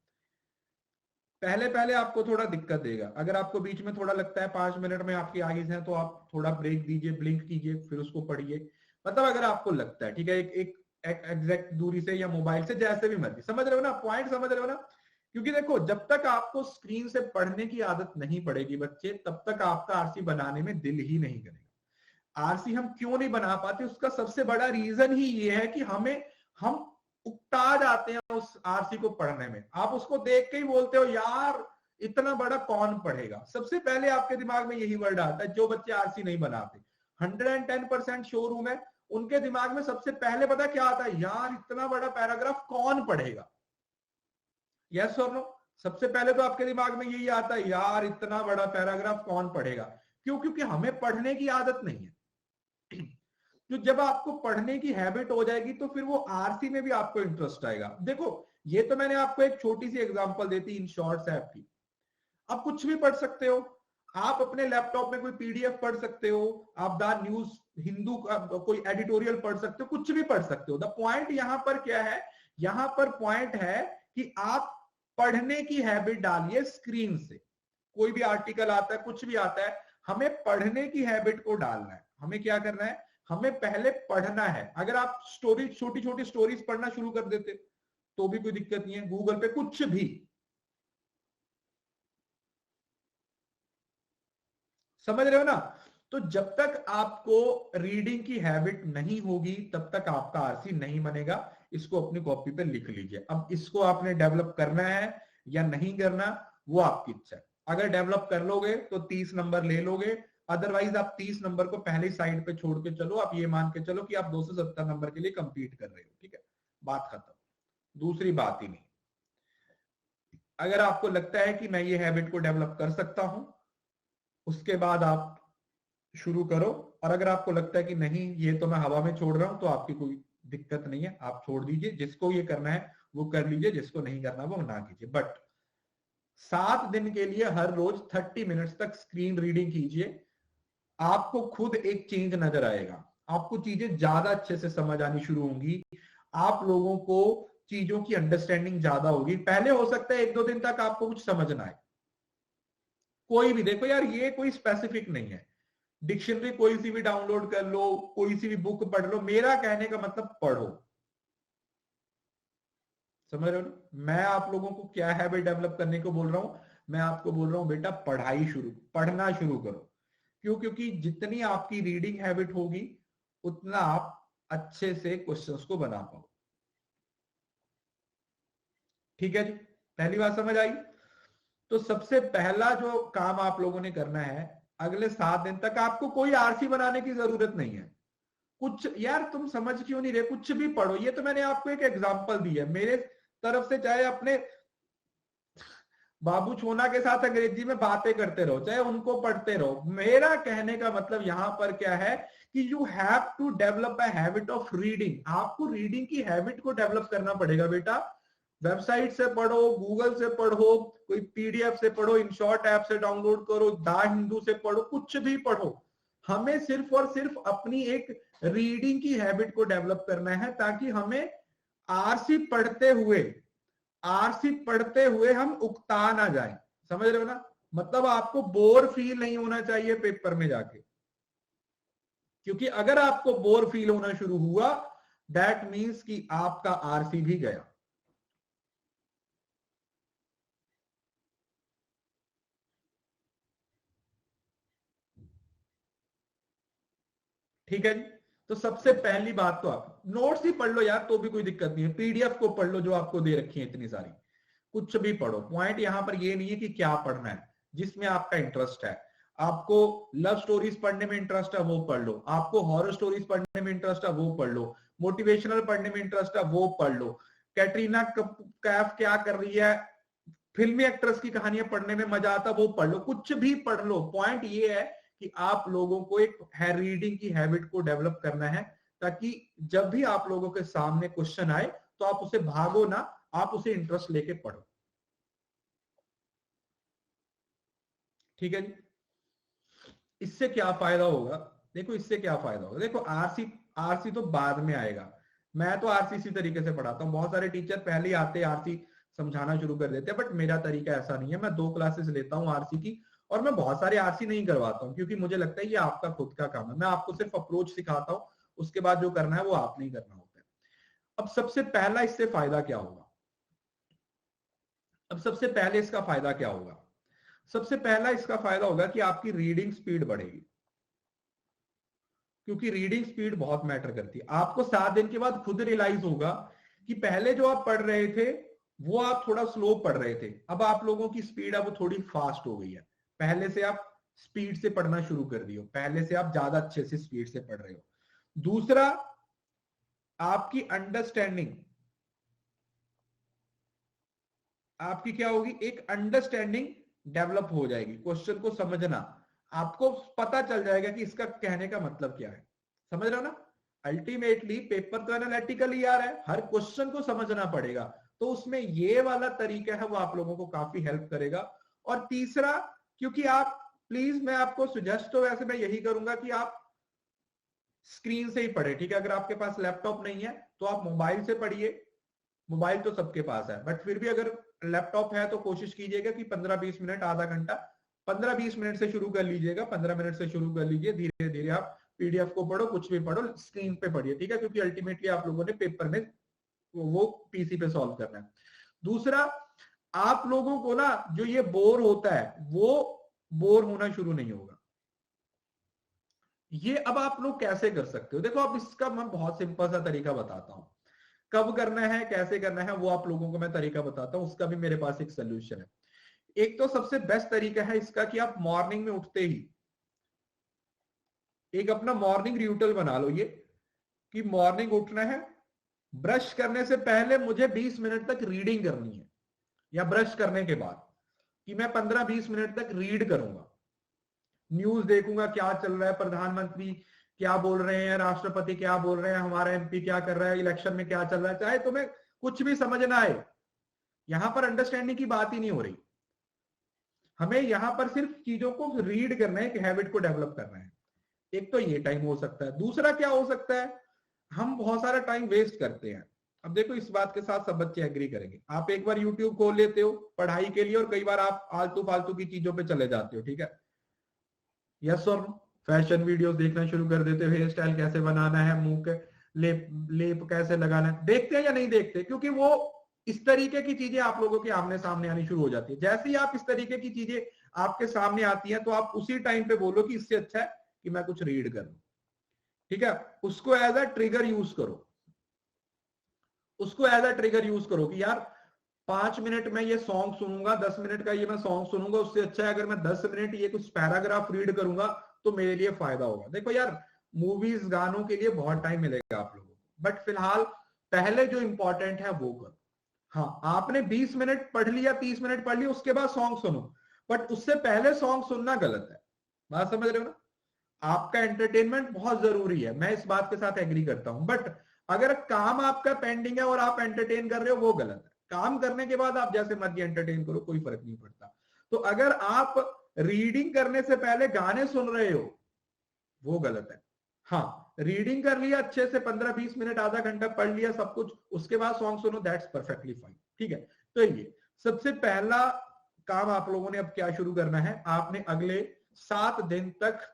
पहले पहले आपको थोड़ा दिक्कत देगा, अगर आपको बीच में थोड़ा लगता है 5 मिनट में आपकी आगे है, तो आप थोड़ा ब्रेक दीजिए, ब्लिंक कीजिए, फिर उसको पढ़िए। मतलब अगर आपको लगता है, ठीक है, एक एग्जैक्ट दूरी से या मोबाइल से, जैसे भी मर्जी, समझ रहे हो ना पॉइंट, समझ रहे हो ना? क्योंकि देखो जब तक आपको स्क्रीन से पढ़ने की आदत नहीं पड़ेगी बच्चे, तब तक आपका आरसी बनाने में दिल ही नहीं करेगा। आरसी हम क्यों नहीं बना पाते, उसका सबसे बड़ा रीजन ही ये है कि हम उकता जाते हैं उस आरसी को पढ़ने में। आप उसको देख के ही बोलते हो यार इतना बड़ा कौन पढ़ेगा, सबसे पहले आपके दिमाग में यही वर्ड आता है। जो बच्चे आरसी नहीं बनाते, 110% शोरूम है, उनके दिमाग में सबसे पहले पता क्या आता है, यार इतना बड़ा पैराग्राफ कौन पढ़ेगा। यस और नो? सबसे पहले तो आपके दिमाग में यही आता है, यार इतना बड़ा पैराग्राफ कौन पढ़ेगा। क्यों? क्योंकि हमें पढ़ने की आदत नहीं है। तो जब आपको पढ़ने की हैबिट हो जाएगी तो फिर वो आरसी में भी आपको इंटरेस्ट आएगा। देखो, ये तो मैंने आपको एक छोटी सी एग्जांपल दी थी इन शॉर्ट्स ऐप की। आप कुछ भी पढ़ सकते हो, आप अपने लैपटॉप में कोई पीडीएफ पढ़ सकते हो, आप द न्यूज हिंदू का कोई एडिटोरियल पढ़ सकते हो, कुछ भी पढ़ सकते हो। द पॉइंट यहां पर क्या है, यहां पर पॉइंट है कि आप पढ़ने की हैबिट डालिए स्क्रीन से। कोई भी आर्टिकल आता है, कुछ भी आता है, हमें पढ़ने की हैबिट को डालना है। हमें क्या करना है, हमें पहले पढ़ना है। अगर आप स्टोरी, छोटी छोटी स्टोरीज पढ़ना शुरू कर देते तो भी कोई दिक्कत नहीं है, गूगल पे कुछ भी। समझ रहे हो ना? तो जब तक आपको रीडिंग की हैबिट नहीं होगी तब तक आपका आरसी नहीं बनेगा। इसको अपनी कॉपी पे लिख लीजिए। अब इसको आपने डेवलप करना है या नहीं करना, वो आपकी इच्छा है। अगर डेवलप कर लोगे तो 30 नंबर ले लोगे, अदरवाइज आप 30 नंबर को पहले साइड पे छोड़ के चलो। आप ये मान के चलो कि आप 270 नंबर के लिए कंपीट कर रहे हो, ठीक है, बात खत्म, दूसरी बात ही नहीं। अगर आपको लगता है कि मैं ये हैबिट को डेवलप कर सकता हूं, उसके बाद आप शुरू करो। और अगर आपको लगता है कि नहीं ये तो मैं हवा में छोड़ रहा हूं, तो आपकी कोई दिक्कत नहीं है, आप छोड़ दीजिए। जिसको ये करना है वो कर लीजिए, जिसको नहीं करना वो ना कीजिए। बट 7 दिन के लिए हर रोज 30 मिनट्स तक स्क्रीन रीडिंग कीजिए। आपको खुद एक चेंज नजर आएगा, आपको चीजें ज्यादा अच्छे से समझ आनी शुरू होंगी, आप लोगों को चीजों की अंडरस्टैंडिंग ज्यादा होगी। पहले हो सकता है 1-2 दिन तक आपको कुछ समझ ना आए, कोई भी। देखो यार, ये कोई स्पेसिफिक नहीं है, डिक्शनरी कोई सी भी डाउनलोड कर लो, कोई सी भी बुक पढ़ लो। मेरा कहने का मतलब पढ़ो। समझ रहे हो ना? मैं आप लोगों को क्या हैबिट डेवलप करने को बोल रहा हूं, मैं आपको बोल रहा हूं बेटा पढ़ना शुरू करो। क्यों? क्योंकि जितनी आपकी रीडिंग हैबिट होगी उतना आप अच्छे से क्वेश्चंस को बना पाओ। ठीक है जी, पहली बात समझ आई? तो सबसे पहला जो काम आप लोगों ने करना है, अगले 7 दिन तक आपको कोई आरसी बनाने की जरूरत नहीं है। कुछ यार तुम समझ क्यों नहीं रहे, कुछ भी पढ़ो। ये तो मैंने आपको एक एग्जांपल दी है मेरे तरफ से। चाहे अपने बाबू छोना के साथ अंग्रेजी में बातें करते रहो, चाहे उनको पढ़ते रहो। मेरा कहने का मतलब यहां पर क्या है कि you have to develop a habit of reading. आपको रीडिंग की हैबिट को डेवलप करना पड़ेगा बेटा। वेबसाइट से पढ़ो, गूगल से पढ़ो, कोई पीडीएफ से पढ़ो, इन शॉर्ट ऐप से डाउनलोड करो, द हिंदू से पढ़ो, कुछ भी पढ़ो। हमें सिर्फ और सिर्फ अपनी एक रीडिंग की हैबिट को डेवलप करना है, ताकि हमें आरसी पढ़ते हुए हम उकता ना जाए। समझ रहे हो ना? मतलब आपको बोर फील नहीं होना चाहिए पेपर में जाके, क्योंकि अगर आपको बोर फील होना शुरू हुआ, दैट मीन्स कि आपका आरसी भी गया। ठीक है जी? तो सबसे पहली बात तो आप नोट्स ही पढ़ लो यार, तो भी कोई दिक्कत नहीं है। पीडीएफ को पढ़ लो जो आपको दे रखी है इतनी सारी, कुछ भी पढ़ो। पॉइंट यहां पर ये नहीं है कि क्या पढ़ना है, जिसमें आपका इंटरेस्ट है। आपको लव स्टोरीज पढ़ने में इंटरेस्ट है, वो पढ़ लो। आपको हॉरर स्टोरीज पढ़ने में इंटरेस्ट है, वो पढ़ लो। मोटिवेशनल पढ़ने में इंटरेस्ट है, वो पढ़ लो। कैटरीना कैफ क्या कर रही है, फिल्मी एक्ट्रेस की कहानियां पढ़ने में मजा आता, वो पढ़ लो। कुछ भी पढ़ लो। पॉइंट ये है कि आप लोगों को एक रीडिंग की हैबिट को डेवलप करना है, ताकि जब भी आप लोगों के सामने क्वेश्चन आए तो आप उसे भागो ना, आप उसे इंटरेस्ट लेके पढ़ो। ठीक है जी? इससे क्या फायदा होगा? देखो इससे क्या फायदा होगा, देखो आरसी आरसी तो बाद में आएगा। मैं तो आरसी इसी तरीके से पढ़ाता हूँ। बहुत सारे टीचर पहले ही आते आरसी समझाना शुरू कर देते हैं, बट मेरा तरीका ऐसा नहीं है। मैं 2 क्लासेस लेता हूँ आरसी की, और मैं बहुत सारे आरसी नहीं करवाता हूँ, क्योंकि मुझे लगता है ये आपका खुद का काम है। मैं आपको सिर्फ अप्रोच सिखाता हूँ, उसके बाद जो करना है वो आपने ही करना होता है। अब सबसे पहला इससे फायदा क्या होगा? अब सबसे पहले इसका फायदा क्या होगा? सबसे पहला इसका फायदा होगा कि आपकी रीडिंग स्पीड बढ़ेगी, क्योंकि रीडिंग स्पीड बहुत मैटर करती है। आपको 7 दिन के बाद खुद रियलाइज होगा कि पहले जो आप पढ़ रहे थे वो आप थोड़ा स्लो पढ़ रहे थे, अब आप लोगों की स्पीड अब थोड़ी फास्ट हो गई है। पहले से आप स्पीड से पढ़ना शुरू कर दियो, पहले से आप ज्यादा अच्छे से स्पीड से पढ़ रहे हो। दूसरा, आपकी अंडरस्टैंडिंग, आपकी क्या होगी, एक अंडरस्टैंडिंग डेवलप हो जाएगी। क्वेश्चन को समझना, आपको पता चल जाएगा कि इसका कहने का मतलब क्या है। समझ रहे हो ना? अल्टीमेटली पेपर तो एनालिटिकली आ रहा है, हर क्वेश्चन को समझना पड़ेगा, तो उसमें ये वाला तरीका है वो आप लोगों को काफी हेल्प करेगा। और तीसरा, क्योंकि आप, प्लीज मैं आपको सुजेस्ट तो वैसे मैं यही करूंगा कि आप स्क्रीन से ही पढ़े, ठीक है? अगर आपके पास लैपटॉप नहीं है तो आप मोबाइल से पढ़िए, मोबाइल तो सबके पास है, बट फिर भी अगर लैपटॉप है तो कोशिश कीजिएगा कि 15-20 मिनट, आधा घंटा, 15-20 मिनट से शुरू कर लीजिएगा, 15 मिनट से शुरू कर लीजिए, धीरे धीरे आप पीडीएफ को पढ़ो, कुछ भी पढ़ो, स्क्रीन पे पढ़िए, ठीक है? क्योंकि अल्टीमेटली आप लोगों ने पेपर में वो पीसी पे सॉल्व करना है। दूसरा, आप लोगों को ना जो ये बोर होता है वो बोर होना शुरू नहीं होगा। ये अब आप लोग कैसे कर सकते हो, देखो अब इसका मैं बहुत सिंपल सा तरीका बताता हूं। कब करना है, कैसे करना है, वो आप लोगों को मैं तरीका बताता हूं, उसका भी मेरे पास एक सोल्यूशन है। एक तो सबसे बेस्ट तरीका है इसका कि आप मॉर्निंग में उठते ही एक अपना मॉर्निंग रिचुअल बना लो, ये कि मॉर्निंग उठना है, ब्रश करने से पहले मुझे 20 मिनट तक रीडिंग करनी है, या ब्रश करने के बाद कि मैं 15-20 मिनट तक रीड करूंगा, न्यूज देखूंगा क्या चल रहा है, प्रधानमंत्री क्या बोल रहे हैं, राष्ट्रपति क्या बोल रहे हैं, हमारा एमपी क्या कर रहा है, इलेक्शन में क्या चल रहा है, चाहे तुम्हें कुछ भी समझ ना आए, यहां पर अंडरस्टैंडिंग की बात ही नहीं हो रही, हमें यहां पर सिर्फ चीजों को रीड करना है, एक हैबिट को डेवलप करना है। एक तो ये टाइम हो सकता है। दूसरा क्या हो सकता है, हम बहुत सारा टाइम वेस्ट करते हैं। अब देखो इस बात के साथ सब बच्चे एग्री करेंगे, आप एक बार यूट्यूब खोल लेते हो पढ़ाई के लिए और कई बार आप आलतू फालतू की चीजों पे चले जाते हो, ठीक है? यस और नो? फैशन वीडियोस देखना शुरू कर देते हो, हेयर स्टाइल कैसे बनाना है, मुंह के लेप लेप कैसे लगाना है, देखते हैं या नहीं देखते? क्योंकि वो इस तरीके की चीजें आप लोगों के आमने सामने आनी शुरू हो जाती है। जैसे ही आप इस तरीके की चीजें आपके सामने आती हैं तो आप उसी टाइम पे बोलो कि इससे अच्छा है कि मैं कुछ रीड कर लूं, ठीक है? उसको एज अ ट्रिगर यूज करो, उसको एज अ ट्रिगर यूज करो कि यार 5 मिनट में ये सॉन्ग सुनूंगा, 10 मिनट का ये मैं सॉन्ग सुनूंगा, उससे अच्छा है अगर मैं 10 मिनट ये कुछ पैराग्राफ रीड करूंगा तो मेरे लिए फायदा होगा। देखो यार, मूवीज गानों के लिए बहुत टाइम मिलेगा आप लोगों को, बट फिलहाल पहले जो इंपॉर्टेंट है वो करो। हाँ, आपने 20 मिनट पढ़ लिया, 30 मिनट पढ़ लिया, उसके बाद सॉन्ग सुनो, बट उससे पहले सॉन्ग सुनना गलत है। बात समझ रहे हो ना? आपका एंटरटेनमेंट बहुत जरूरी है, मैं इस बात के साथ एग्री करता हूं, बट अगर काम आपका पेंडिंग है और आप एंटरटेन कर रहे हो वो गलत है। काम करने के बाद आप जैसे मर्जी एंटरटेन करो, कोई फर्क नहीं पड़ता। तो अगर आप रीडिंग करने से पहले गाने सुन रहे हो वो गलत है। हाँ, रीडिंग कर लिया अच्छे से, 15-20 मिनट, आधा घंटा पढ़ लिया सब कुछ, उसके बाद सॉन्ग सुनो, दैट्स परफेक्टली फाइन, ठीक है? तो ये सबसे पहला काम आप लोगों ने अब क्या शुरू करना है, आपने अगले 7 दिन तक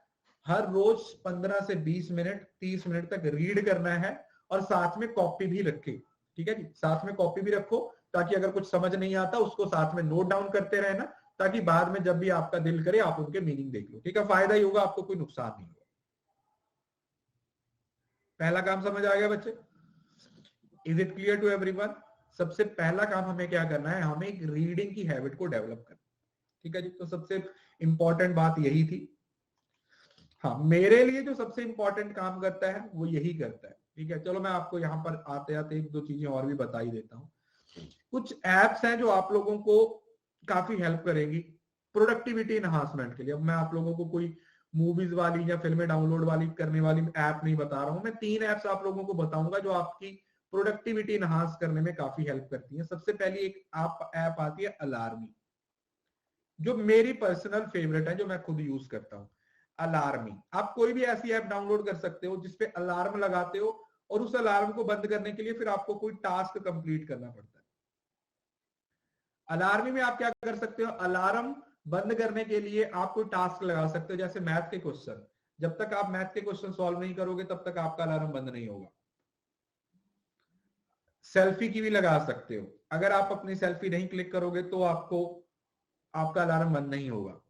हर रोज 15 से 20 मिनट, 30 मिनट तक रीड करना है, और साथ में कॉपी भी रखे, ठीक है जी? साथ में कॉपी भी रखो, ताकि अगर कुछ समझ नहीं आता उसको साथ में नोट डाउन करते रहना, ताकि बाद में जब भी आपका दिल करे आप उनके मीनिंग देख लो, ठीक है? फायदा ही होगा, आपको कोई नुकसान नहीं होगा। पहला काम समझ आ गया बच्चे? Is it clear to everyone? सबसे पहला काम हमें क्या करना है, हमें एक रीडिंग की हैबिट को डेवलप करना, ठीक है जी? तो सबसे इंपॉर्टेंट बात यही थी। हाँ, मेरे लिए जो सबसे इंपॉर्टेंट काम करता है वो यही करता है, ठीक है? चलो मैं आपको यहाँ पर आते आते एक दो चीजें और भी बता ही देता हूँ। कुछ एप्स हैं जो आप लोगों को काफी हेल्प करेगी प्रोडक्टिविटी इनहांसमेंट के लिए। अब मैं आप लोगों को कोई मूवीज वाली या फिल्में डाउनलोड वाली करने वाली ऐप नहीं बता रहा हूं, मैं 3 एप्स आप लोगों को बताऊंगा जो आपकी प्रोडक्टिविटी इनहांस करने में काफी हेल्प करती है। सबसे पहली एक ऐप आती है अलार्मी, जो मेरी पर्सनल फेवरेट है, जो मैं खुद यूज करता हूं। अलार्मी, आप कोई भी ऐसी ऐप डाउनलोड कर सकते हो जिसपे अलार्म लगाते हो, और उस अलार्म को बंद करने के लिए फिर आपको कोई टास्क कंप्लीट करना पड़ता है। अलार्मी में आप क्या कर सकते हो, अलार्म बंद करने के लिए आप कोई टास्क लगा सकते हो, जैसे मैथ के क्वेश्चन। जब तक आप मैथ के क्वेश्चन सॉल्व नहीं करोगे तब तक आपका अलार्म बंद नहीं होगा। सेल्फी की भी लगा सकते हो, अगर आप अपनी सेल्फी नहीं क्लिक करोगे तो आपका अलार्म बंद नहीं होगा।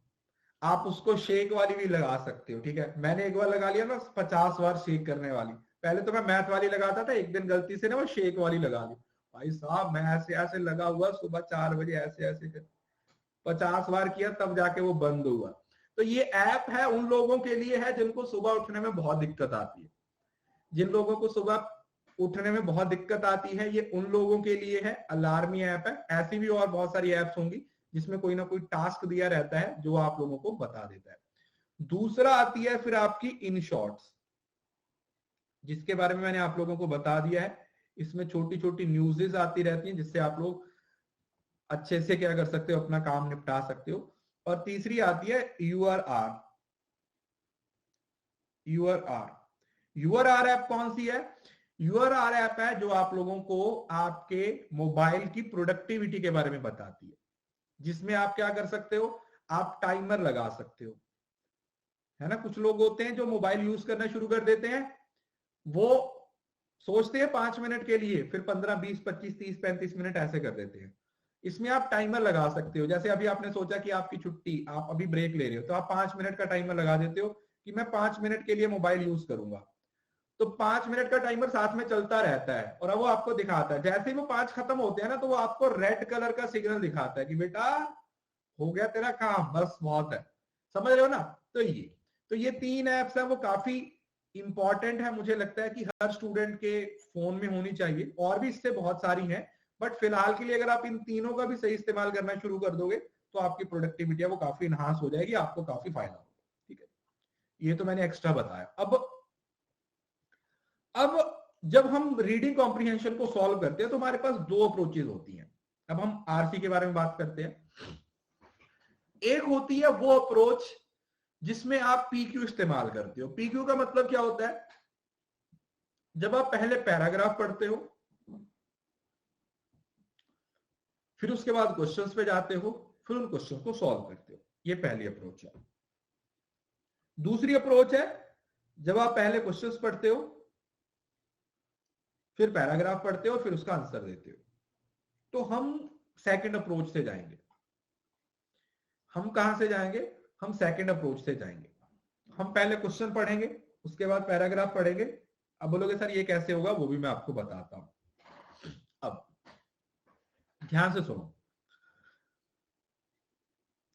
आप उसको शेक वाली भी लगा सकते हो, ठीक है? मैंने एक बार लगा लिया ना 50 बार शेक करने वाली, पहले तो मैं मैथ वाली लगाता था, एक दिन गलती से ना वो शेक वाली लगा ली, भाई साहब मैं ऐसे ऐसे लगा हुआ सुबह 4 बजे ऐसे ऐसे कर 50 बार किया तब जाके वो बंद हुआ। तो ये ऐप है उन लोगों के लिए है जिनको सुबह उठने में बहुत दिक्कत आती है। जिन लोगों को सुबह उठने में बहुत दिक्कत आती है ये उन लोगों के लिए है। अलार्मी ऐप है। ऐसी भी और बहुत सारी ऐप्स होंगी जिसमें कोई ना कोई टास्क दिया रहता है जो आप लोगों को बता देता है। दूसरा आती है फिर आपकी इन शॉर्ट्स, जिसके बारे में मैंने आप लोगों को बता दिया है। इसमें छोटी छोटी न्यूज़ेस आती रहती हैं जिससे आप लोग अच्छे से क्या कर सकते हो, अपना काम निपटा सकते हो। और तीसरी आती है URR। URR ऐप कौन सी है? URR ऐप है जो आप लोगों को आपके मोबाइल की प्रोडक्टिविटी के बारे में बताती है, जिसमें आप क्या कर सकते हो, आप टाइमर लगा सकते हो, है ना। कुछ लोग होते हैं जो मोबाइल यूज करना शुरू कर देते हैं, वो सोचते हैं 5 मिनट के लिए, फिर 15, 20, 25, 30, 35 मिनट ऐसे कर देते हैं। इसमें आप टाइमर लगा सकते हो। जैसे अभी आपने सोचा कि आपकी छुट्टी, आप अभी ब्रेक ले रहे हो, तो आप 5 मिनट का टाइमर लगा देते हो कि मैं 5 मिनट के लिए मोबाइल यूज करूंगा। तो 5 मिनट का टाइमर साथ में चलता रहता है और अब वो आपको दिखाता है। जैसे ही वो 5 खत्म होते हैं ना, तो वो आपको रेड कलर का सिग्नल दिखाता है कि बेटा हो गया तेरा काम, बस बहुत है। समझ रहे हो ना। तो ये 3 ऐप्स है, वो काफी इंपॉर्टेंट है। मुझे लगता है कि हर स्टूडेंट के फोन में होनी चाहिए। और भी इससे बहुत सारी हैं, बट फिलहाल के लिए अगर आप इन तीनों का भी सही इस्तेमाल करना शुरू कर दोगे तो आपकी प्रोडक्टिविटी है वो काफी इनहांस हो जाएगी, आपको काफी फायदा होगा। ठीक है, ये तो मैंने एक्स्ट्रा बताया। अब जब हम रीडिंग कॉम्प्रिहेंशन को सॉल्व करते हैं तो हमारे पास 2 अप्रोचेज होती हैं। अब हम आरसी के बारे में बात करते हैं। एक होती है वो अप्रोच जिसमें आप पीक्यू इस्तेमाल करते हो। पीक्यू का मतलब क्या होता है? जब आप पहले पैराग्राफ पढ़ते हो, फिर उसके बाद क्वेश्चंस पे जाते हो, फिर उन क्वेश्चंस को सॉल्व करते हो। ये पहली अप्रोच है। दूसरी अप्रोच है जब आप पहले क्वेश्चंस पढ़ते हो, फिर पैराग्राफ पढ़ते हो, फिर उसका आंसर देते हो। तो हम सेकंड अप्रोच से जाएंगे। हम कहां से जाएंगे? हम सेकंड अप्रोच से जाएंगे। हम पहले क्वेश्चन पढ़ेंगे, उसके बाद पैराग्राफ पढ़ेंगे। अब बोलोगे सर ये कैसे होगा? वो भी मैं आपको बताता हूं। अब ध्यान से सुनो।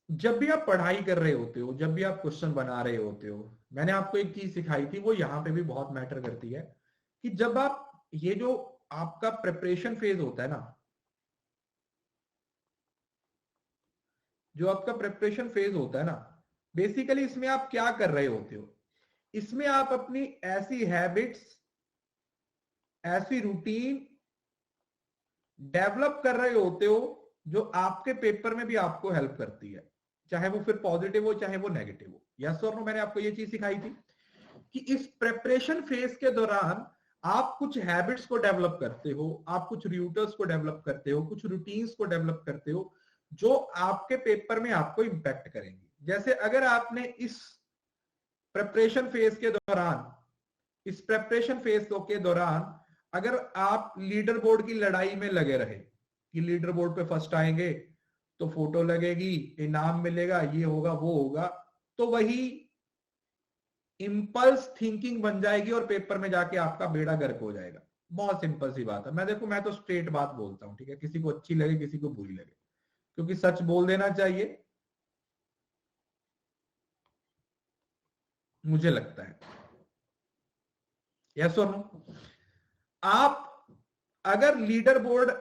जब भी आप पढ़ाई कर रहे होते हो, जब भी आप क्वेश्चन बना रहे होते हो, मैंने आपको एक चीज सिखाई थी, वो यहां पे भी बहुत मैटर करती है कि जब आप ये जो आपका प्रिपरेशन फेज होता है ना, जो आपका प्रिपरेशन फेज होता है ना, बेसिकली इसमें आप क्या कर रहे होते हो? इसमें आप अपनी ऐसी हैबिट्स, ऐसी रूटीन डेवलप कर रहे होते हो जो आपके पेपर में भी आपको हेल्प करती है, चाहे वो फिर पॉजिटिव हो चाहे वो नेगेटिव हो। यस और नो? मैंने आपको ये चीज सिखाई थी कि इस प्रिपरेशन फेज के दौरान आप कुछ हैबिट्स को डेवलप करते हो, आप कुछ रूटर्स को डेवलप करते हो, कुछ रूटीन्स को डेवलप करते हो जो आपके पेपर में आपको इंपैक्ट करेंगे। जैसे अगर आपने इस प्रिपरेशन फेज के दौरान, अगर आप लीडर बोर्ड की लड़ाई में लगे रहे कि लीडर बोर्ड पे फर्स्ट आएंगे तो फोटो लगेगी, इनाम मिलेगा, ये होगा वो होगा, तो वही इंपल्स थिंकिंग बन जाएगी और पेपर में जाके आपका बेड़ा गर्क हो जाएगा। बहुत सिंपल सी बात है। मैं तो स्ट्रेट बात बोलता हूं, ठीक है। किसी को अच्छी लगे किसी को बुरी लगे, क्योंकि सच बोल देना चाहिए, मुझे लगता है। यस और नो? आप अगर लीडर बोर्ड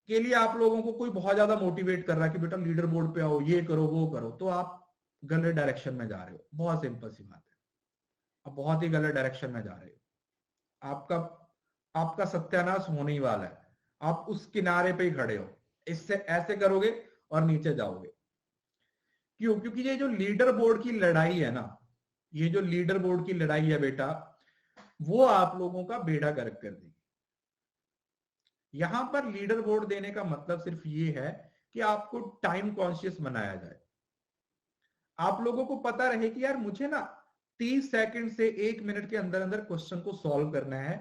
के लिए आप लोगों को कोई बहुत ज्यादा मोटिवेट कर रहा है कि बेटा लीडर बोर्ड पे आओ, ये करो वो करो, तो आप गलत डायरेक्शन में जा रहे हो। बहुत सिंपल सी बात है, आप बहुत ही गलत डायरेक्शन में जा रहे हो। आपका आपका सत्यानाश होने ही वाला है। आप उस किनारे पे ही खड़े हो। इससे ऐसे करोगे और नीचे जाओगे। क्यों? क्योंकि ये जो लीडर बोर्ड की लड़ाई है ना, ये जो लीडर बोर्ड की लड़ाई है बेटा, वो आप लोगों का बेड़ा गर्क कर देगी। यहां पर लीडर बोर्ड देने का मतलब सिर्फ ये है कि आपको टाइम कॉन्शियस बनाया जाए। आप लोगों को पता रहे कि यार मुझे ना 30 सेकंड से 1 मिनट के अंदर अंदर क्वेश्चन को सॉल्व करना है,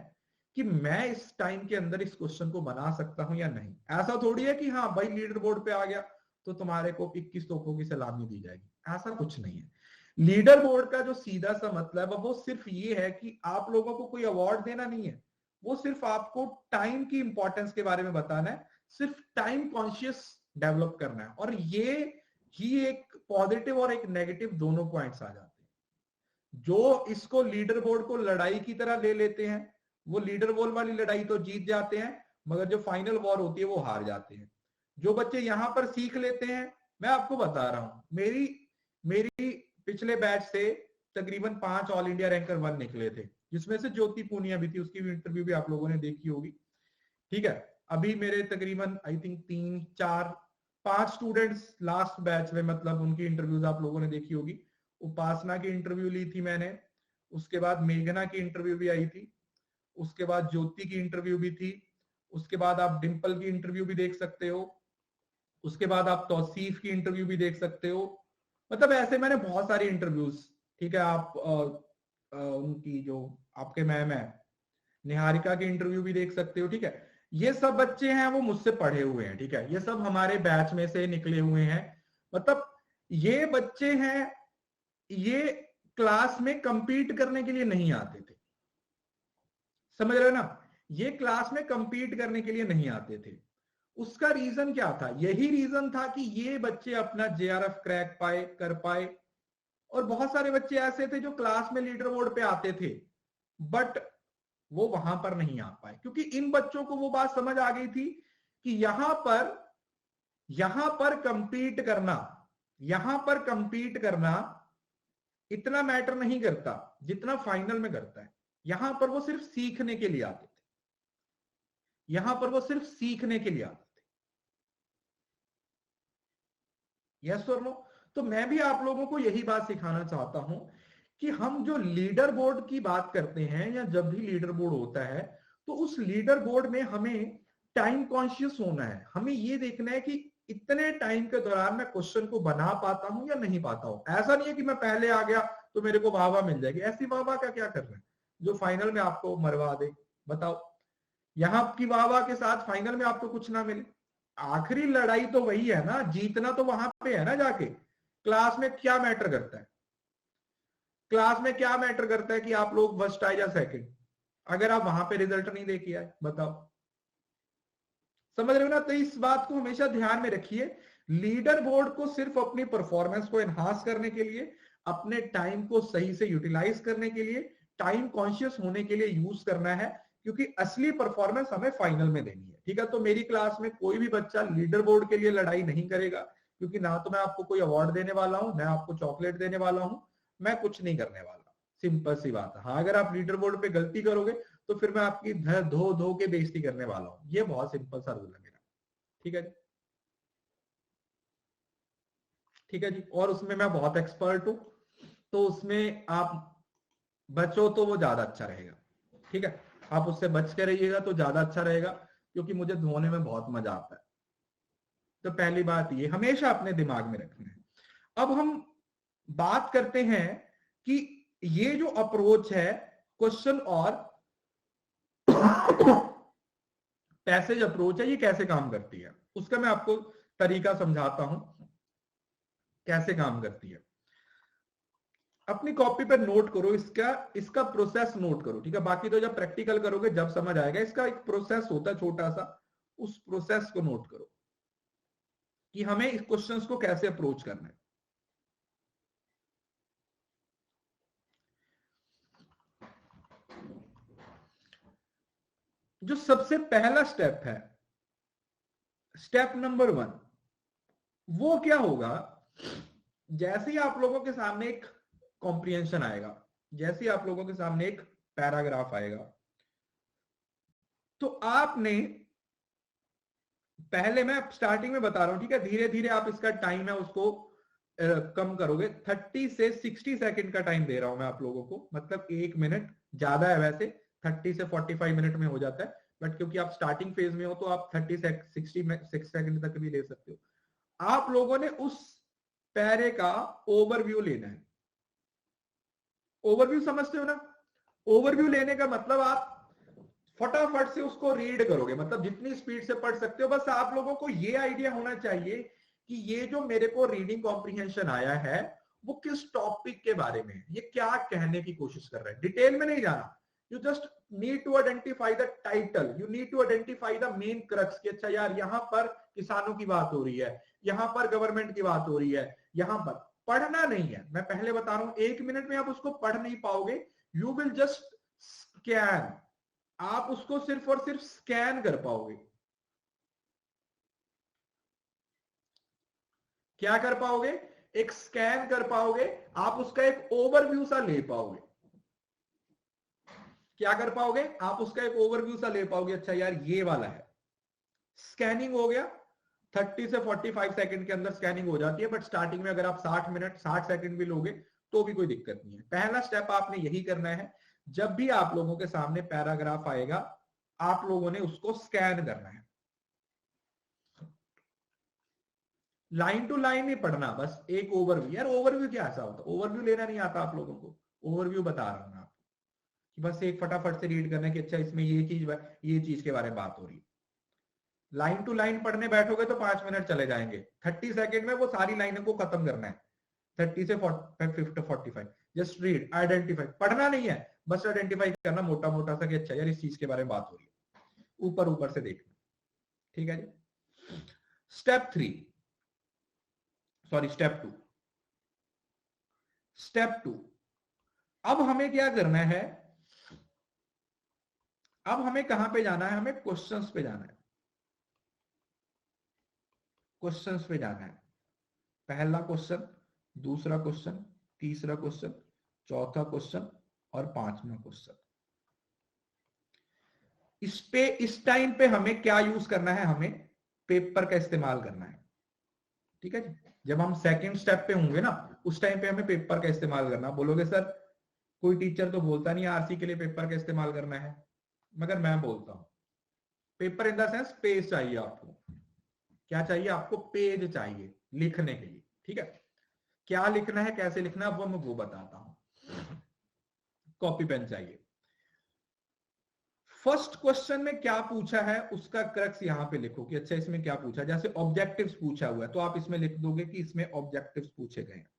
कि मैं इस टाइम के अंदर इस क्वेश्चन को बना सकता हूं या नहीं। ऐसा थोड़ी है कि हाँ भाई लीडर बोर्ड पे आ गया तो तुम्हारे को 21 तोपों की सलामी दी जाएगी। ऐसा कुछ नहीं है। लीडर बोर्ड का जो सीधा सा मतलब है वो सिर्फ ये है कि आप लोगों को कोई अवार्ड देना नहीं है, वो सिर्फ आपको टाइम की इंपॉर्टेंस के बारे में बताना है, सिर्फ टाइम कॉन्शियस डेवलप करना है। और ये ही एक पॉजिटिव और एक नेगेटिव दोनों पॉइंट्स आ जाते हैं। जो इसको लीडर बोर्ड को लड़ाई की तरह ले लेते हैं वो लीडर बोर्ड वाली लड़ाई तो जीत जाते हैं, मगर जो फाइनल वॉर होती है वो हार जाते हैं। जो बच्चे यहां पर सीख लेते हैं, मैं आपको बता रहा हूं, मेरी पिछले बैच से तकरीबन 5 ऑल इंडिया रैंकर 1 निकले थे, जिसमें से ज्योति पूनिया भी थी, उसकी भी इंटरव्यू भी आप लोगों ने देखी होगी। ठीक है, अभी मेरे तकरीबन I think 3 4 5 students last batch में, मतलब उनकी इंटरव्यूज आप लोगों ने देखी होगी। उपासना की इंटरव्यू ली थी मैंने, उसके बाद मेघना की इंटरव्यू भी आई थी, उसके बाद ज्योति की इंटरव्यू भी थी, उसके बाद आप डिंपल की इंटरव्यू भी देख सकते हो, उसके बाद आप तौसीफ की इंटरव्यू भी देख सकते हो। मतलब ऐसे मैंने बहुत सारी इंटरव्यूज, ठीक है, आप उनकी जो आपके मैम है निहारिका की इंटरव्यू भी देख सकते हो। ठीक है, ये सब बच्चे हैं वो मुझसे पढ़े हुए हैं, ठीक है, ये सब हमारे बैच में से निकले हुए हैं। मतलब ये बच्चे हैं, ये क्लास में कंपीट करने के लिए नहीं आते थे, समझ रहे हो ना, ये क्लास में कंपीट करने के लिए नहीं आते थे। उसका रीजन क्या था? यही रीजन था कि ये बच्चे अपना जेआरएफ क्रैक पाए, कर पाए। और बहुत सारे बच्चे ऐसे थे जो क्लास में लीडर बोर्ड पे आते थे बट वो वहां पर नहीं आ पाए, क्योंकि इन बच्चों को वो बात समझ आ गई थी कि यहां पर कंपीट करना इतना मैटर नहीं करता जितना फाइनल में करता है। यहां पर वो सिर्फ सीखने के लिए आते थे, यहां पर वो सिर्फ सीखने के लिए आते थे। यस और नो? तो मैं भी आप लोगों को यही बात सिखाना चाहता हूं कि हम जो लीडर बोर्ड की बात करते हैं या जब भी लीडर बोर्ड होता है तो उस लीडर बोर्ड में हमें टाइम कॉन्शियस होना है। हमें ये देखना है कि इतने टाइम के दौरान मैं क्वेश्चन को बना पाता हूं या नहीं पाता हूं। ऐसा नहीं है कि मैं पहले आ गया तो मेरे को वाह वाह मिल जाएगी, ऐसी वाह वाह का क्या कर रहे हैं जो फाइनल में आपको मरवा दे? बताओ, यहां की वाह वाह के साथ फाइनल में आपको कुछ ना मिले। आखिरी लड़ाई तो वही है ना, जीतना तो वहां पे है ना जाके। क्लास में क्या मैटर करता है? क्लास में क्या मैटर करता है कि आप लोग फर्स्ट आए या सेकंड, अगर आप वहां पे रिजल्ट नहीं देके आए? बताओ, समझ रहे हो ना? तो इस बात को हमेशा ध्यान में रखिए। लीडर बोर्ड को सिर्फ अपनी परफॉर्मेंस को एनहांस करने के लिए, अपने टाइम को सही से यूटिलाइज करने के लिए, टाइम कॉन्शियस होने के लिए यूज करना है, क्योंकि असली परफॉर्मेंस हमें फाइनल में देनी है। ठीक है, तो मेरी क्लास में कोई भी बच्चा लीडर बोर्ड के लिए लड़ाई नहीं करेगा, क्योंकि ना तो मैं आपको कोई अवार्ड देने वाला हूं, ना आपको चॉकलेट देने वाला हूं, मैं कुछ नहीं करने वाला। सिंपल सी बात है। हाँ, अगर आप लीडर बोर्ड पे गलती करोगे तो फिर मैं आपकी धो धो के बेइज्जती करने वाला हूं। ये बहुत सिंपल सा रूल है मेरा। ठीक है जी, ठीक है जी। और उसमें मैं बहुत एक्सपर्ट हूं, तो उसमें आप बचो तो वो ज्यादा अच्छा रहेगा। ठीक है, आप उससे बच के रहिएगा तो ज्यादा अच्छा रहेगा, क्योंकि मुझे धोने में बहुत मजा आता है। तो पहली बात ये हमेशा अपने दिमाग में रखना है। अब हम बात करते हैं कि ये जो अप्रोच है क्वेश्चन और पैसेज अप्रोच है, ये कैसे काम करती है, उसका मैं आपको तरीका समझाता हूं कैसे काम करती है। अपनी कॉपी पर नोट करो, इसका प्रोसेस नोट करो। ठीक है, बाकी तो जब प्रैक्टिकल करोगे जब समझ आएगा। इसका एक प्रोसेस होता है छोटा सा, उस प्रोसेस को नोट करो कि हमें इस क्वेश्चंस को कैसे अप्रोच करना है। जो सबसे पहला स्टेप है, स्टेप नंबर 1, वो क्या होगा? जैसे ही आप लोगों के सामने एक कॉम्प्रिहेंशन आएगा, जैसे ही आप लोगों के सामने एक पैराग्राफ आएगा, तो आपने पहले, मैं स्टार्टिंग में बता रहा हूं, ठीक है, धीरे धीरे आप इसका टाइम है उसको कम करोगे। 30 से 60 सेकंड का टाइम दे रहा हूं मैं आप लोगों को, मतलब 1 मिनट ज्यादा है वैसे, 30 से 45 मिनट में हो जाता है, बट क्योंकि आप स्टार्टिंग फेज में हो तो आप 30 से 60 सेकंड तक भी ले सकते हो। आप लोगों ने उस पैरे का ओवरव्यू लेना है। ओवरव्यू समझते हो ना? ओवरव्यू लेने का मतलब आप फटाफट से उसको रीड करोगे, मतलब जितनी स्पीड से पढ़ सकते हो। बस आप लोगों को ये आइडिया होना चाहिए कि ये जो मेरे को रीडिंग कॉम्प्रिहेंशन आया है वो किस टॉपिक के बारे में है, ये क्या कहने की कोशिश कर रहा है। डिटेल में नहीं जाना, you just need to identify the title, you need to identify the main crux कि अच्छा यार यहां पर किसानों की बात हो रही है, यहां पर गवर्नमेंट की बात हो रही है, यहां पर पढ़ना नहीं है। मैं पहले बता रहा हूं 1 मिनट में आप उसको पढ़ नहीं पाओगे, यू विल जस्ट स्कैन, आप उसको सिर्फ और सिर्फ स्कैन कर पाओगे। क्या कर पाओगे? एक स्कैन कर पाओगे, आप उसका एक ओवरव्यू सा ले पाओगे। क्या कर पाओगे? आप उसका एक ओवरव्यू सा ले पाओगे, अच्छा यार ये वाला है। स्कैनिंग हो गया, 30 से 45 सेकंड के अंदर स्कैनिंग हो जाती है, बट स्टार्टिंग में अगर आप 60 मिनट 60 सेकंड भी लोगे तो भी कोई दिक्कत नहीं है। पहला स्टेप आपने यही करना है, जब भी आप लोगों के सामने पैराग्राफ आएगा आप लोगों ने उसको स्कैन करना है। लाइन टू लाइन नहीं पढ़ना, बस एक ओवरव्यू। यार ओवरव्यू क्या ऐसा होता है? ओवरव्यू लेना नहीं आता आप लोगों को? ओवरव्यू बता रहा हूं मैं आपको कि बस एक फटाफट से रीड करना है कि अच्छा इसमें ये चीज के बारे में बात हो रही है। लाइन टू लाइन पढ़ने बैठोगे तो 5 मिनट चले जाएंगे, 30 सेकंड में वो सारी लाइनों को खत्म करना है, 30 से 45। जस्ट रीड, आइडेंटिफाई, पढ़ना नहीं है, बस आइडेंटिफाई करना मोटा मोटा सा कि अच्छा यार इस चीज के बारे में बात हो रही है, ऊपर ऊपर से देखना। ठीक है जी। Step 3, sorry step 2। स्टेप 2, अब हमें क्या करना है? अब हमें कहां पे जाना है? हमें क्वेश्चंस पे जाना है। क्वेश्चंस पे जाना है। पहला क्वेश्चन, दूसरा क्वेश्चन, तीसरा क्वेश्चन, चौथा क्वेश्चन और पांचवा क्वेश्चन। इस टाइम पे हमें क्या यूज करना है? हमें पेपर का इस्तेमाल करना है। ठीक है जी। जब हम सेकंड स्टेप पे होंगे ना, उस टाइम पे हमें पेपर का इस्तेमाल करना। बोलोगे सर कोई टीचर तो बोलता नहीं आरसी के लिए पेपर का इस्तेमाल करना है, मगर मैं बोलता हूं paper in the sense page चाहिए आपको। क्या चाहिए आपको? पेज चाहिए लिखने के लिए। ठीक है, क्या लिखना है, कैसे लिखना है वो मैं वो बताता हूं। कॉपी पेन चाहिए। फर्स्ट क्वेश्चन में क्या पूछा है उसका क्रक्स यहां पे लिखो कि अच्छा इसमें क्या पूछा है। जैसे ऑब्जेक्टिव्स पूछा हुआ है तो आप इसमें लिख दोगे कि इसमें ऑब्जेक्टिव्स पूछे गए हैं।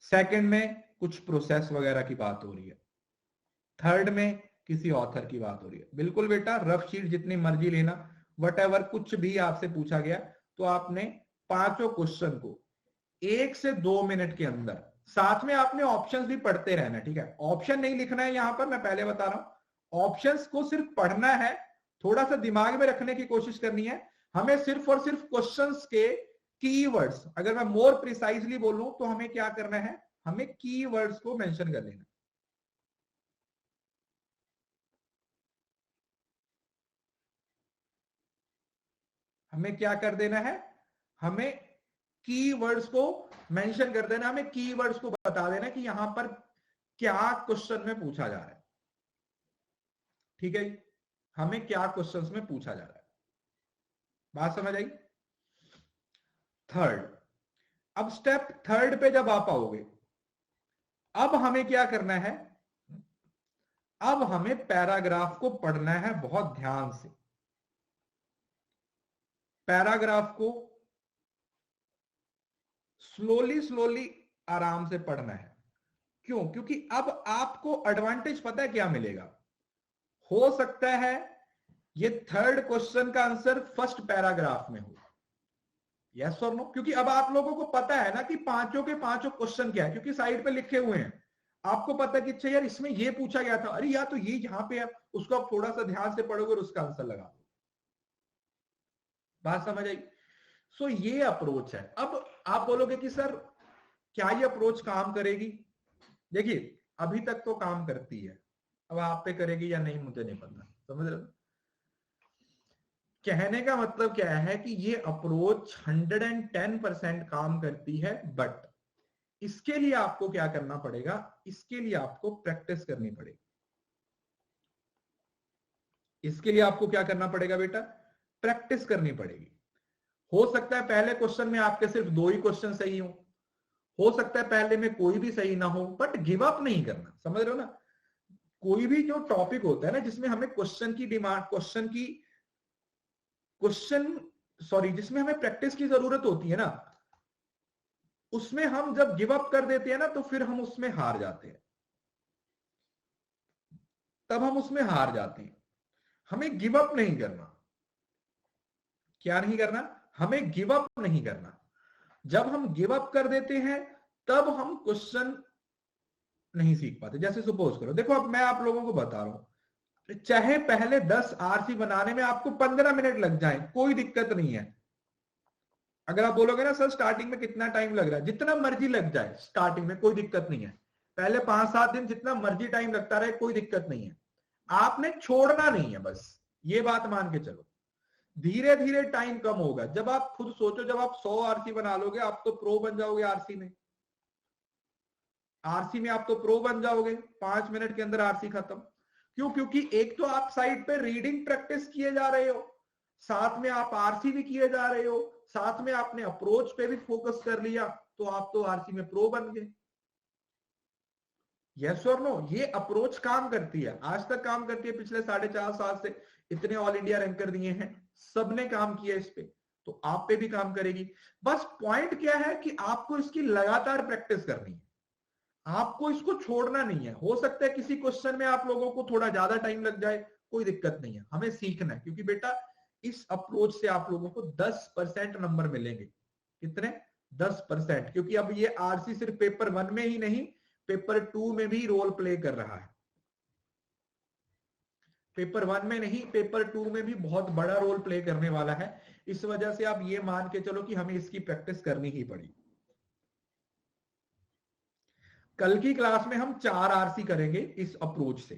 सेकंड में कुछ प्रोसेस वगैरह की बात हो रही है। थर्ड में किसी ऑथर की बात हो रही है। बिल्कुल बेटा रफ शीट जितनी मर्जी लेना, वट कुछ भी आपसे पूछा गया तो आपने पांचों क्वेश्चन को 1 से 2 मिनट के अंदर, साथ में आपने ऑप्शंस भी पढ़ते रहना। ठीक है, ऑप्शन नहीं लिखना है यहां पर, मैं पहले बता रहा हूं। ऑप्शंस को सिर्फ पढ़ना है, थोड़ा सा दिमाग में रखने की कोशिश करनी है। हमें सिर्फ और सिर्फ क्वेश्चंस के कीवर्ड्स, अगर मैं मोर प्रिसाइजली बोलूं तो हमें क्या करना है? हमें कीवर्ड्स को मेंशन कर लेना। हमें क्या कर देना है? हमें कीवर्ड्स को मेंशन कर देना, हमें कीवर्ड्स को बता देना कि यहां पर क्या क्वेश्चन में पूछा जा रहा है। ठीक है, हमें क्या क्वेश्चंस में पूछा जा रहा है। बात समझ आई? थर्ड, अब स्टेप थर्ड पे जब आप आओगे, अब हमें क्या करना है? अब हमें पैराग्राफ को पढ़ना है बहुत ध्यान से। पैराग्राफ को स्लोली स्लोली आराम से पढ़ना है। क्यों? क्योंकि अब आपको एडवांटेज पता है क्या मिलेगा? हो सकता है ये थर्ड क्वेश्चन का आंसर फर्स्ट पैराग्राफ में हो, यस और नो? क्योंकि अब आप लोगों को पता है ना कि पांचों के पांचों क्वेश्चन क्या है, क्योंकि साइड पे लिखे हुए हैं। आपको पता है कि अच्छा यार इसमें ये पूछा गया था, अरे यार तो ये यहां पे है, उसको आप थोड़ा सा ध्यान से पढ़ोगे और उसका आंसर लगा दो। बात समझ आई? सो ये अप्रोच है। अब आप बोलोगे कि सर क्या ये अप्रोच काम करेगी? देखिए अभी तक तो काम करती है, अब आप पे करेगी या नहीं मुझे नहीं पता। समझ रहे हो? कहने का मतलब क्या है कि ये अप्रोच 110% काम करती है, बट इसके लिए आपको क्या करना पड़ेगा? इसके लिए आपको प्रैक्टिस करनी पड़ेगी। इसके लिए आपको क्या करना पड़ेगा बेटा? प्रैक्टिस करनी पड़ेगी। हो सकता है पहले क्वेश्चन में आपके सिर्फ 2 ही क्वेश्चन सही हो सकता है पहले में कोई भी सही ना हो, बट गिव अप नहीं करना। समझ रहे हो ना? कोई भी जो टॉपिक होता है ना जिसमें हमें क्वेश्चन की डिमांड, जिसमें हमें प्रैक्टिस की जरूरत होती है ना, उसमें हम जब गिव अप कर देते हैं ना तो फिर हम उसमें हार जाते हैं। तब हम उसमें हार जाते हैं। हमें गिव अप नहीं करना। क्या नहीं करना? हमें गिव अप नहीं करना। जब हम गिव अप कर देते हैं तब हम क्वेश्चन नहीं सीख पाते। जैसे सपोज करो, देखो अब मैं आप लोगों को बता रहा हूं, चाहे पहले 10 आरसी बनाने में आपको 15 मिनट लग जाए, कोई दिक्कत नहीं है। अगर आप बोलोगे ना सर स्टार्टिंग में कितना टाइम लग रहा है, जितना मर्जी लग जाए स्टार्टिंग में, कोई दिक्कत नहीं है। पहले 5-7 दिन जितना मर्जी टाइम लगता रहे, कोई दिक्कत नहीं है। आपने छोड़ना नहीं है, बस ये बात मान के चलो। धीरे धीरे टाइम कम होगा। जब आप खुद सोचो, जब आप 100 आरसी बना लोगे, आप तो प्रो बन जाओगे आरसी में। आरसी में आप तो प्रो बन जाओगे, 5 मिनट के अंदर आरसी खत्म। क्यों? क्योंकि एक तो आप साइड पे रीडिंग प्रैक्टिस किए जा रहे हो, साथ में आप आरसी भी किए जा रहे हो, साथ में आपने अप्रोच पे भी फोकस कर लिया, तो आप तो आरसी में प्रो बन गए। यस और नो? ये अप्रोच काम करती है, आज तक काम करती है। पिछले 4.5 साल से इतने ऑल इंडिया रैंकर दिए हैं, सबने काम किया इस पे, तो आप पे भी काम करेगी। बस पॉइंट क्या है कि आपको इसकी लगातार प्रैक्टिस करनी है, आपको इसको छोड़ना नहीं है। हो सकता है किसी क्वेश्चन में आप लोगों को थोड़ा ज्यादा टाइम लग जाए, कोई दिक्कत नहीं है, हमें सीखना है। क्योंकि बेटा इस अप्रोच से आप लोगों को 10% नंबर मिलेंगे। कितने? 10%। क्योंकि अब ये आरसी सिर्फ पेपर 1 में ही नहीं, पेपर 2 में भी रोल प्ले कर रहा है। पेपर 1 में नहीं, पेपर 2 में भी बहुत बड़ा रोल प्ले करने वाला है। इस वजह से आप ये मान के चलो कि हमें इसकी प्रैक्टिस करनी ही पड़ी। कल की क्लास में हम 4 आरसी करेंगे इस अप्रोच से,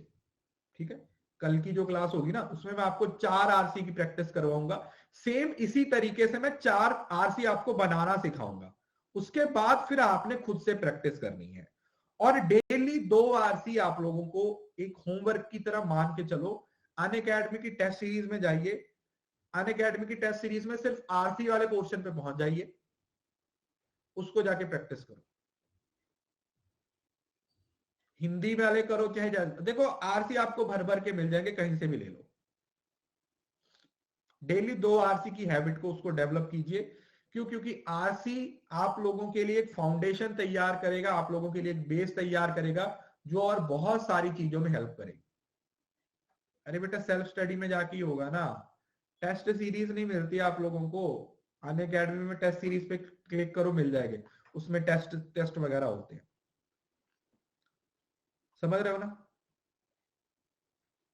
ठीक है? कल की जो क्लास होगी ना, उसमें मैं आपको 4 आरसी की प्रैक्टिस करवाऊंगा। सेम इसी तरीके से मैं 4 आरसी आपको बनाना सिखाऊंगा। उसके बाद फिर आपने खुद से प्रैक्टिस करनी है। और डेली 2 आरसी आप लोगों को एक होमवर्क की तरह मान के चलो। अनअकैडमी की टेस्ट सीरीज में जाइए, अनअकैडमी की टेस्ट सीरीज में सिर्फ आरसी वाले पोर्शन पे पहुंच जाइए, उसको जाके प्रैक्टिस करो। हिंदी वाले करो चाहे देखो आरसी आपको भर भर के मिल जाएंगे, कहीं से भी ले लो। डेली 2 आरसी की हैबिट को उसको डेवलप कीजिए। क्यों? क्योंकि आरसी आप लोगों के लिए एक फाउंडेशन तैयार करेगा, आप लोगों के लिए एक बेस तैयार करेगा, जो और बहुत सारी चीजों में हेल्प करेगी। अरे बेटा सेल्फ स्टडी में जाके ही होगा ना, टेस्ट सीरीज नहीं मिलती आप लोगों को। अनअकैडमी में टेस्ट सीरीज पे क्लिक करो, मिल जाएंगे, उसमें टेस्ट टेस्ट वगैरह होते हैं। समझ रहे हो ना?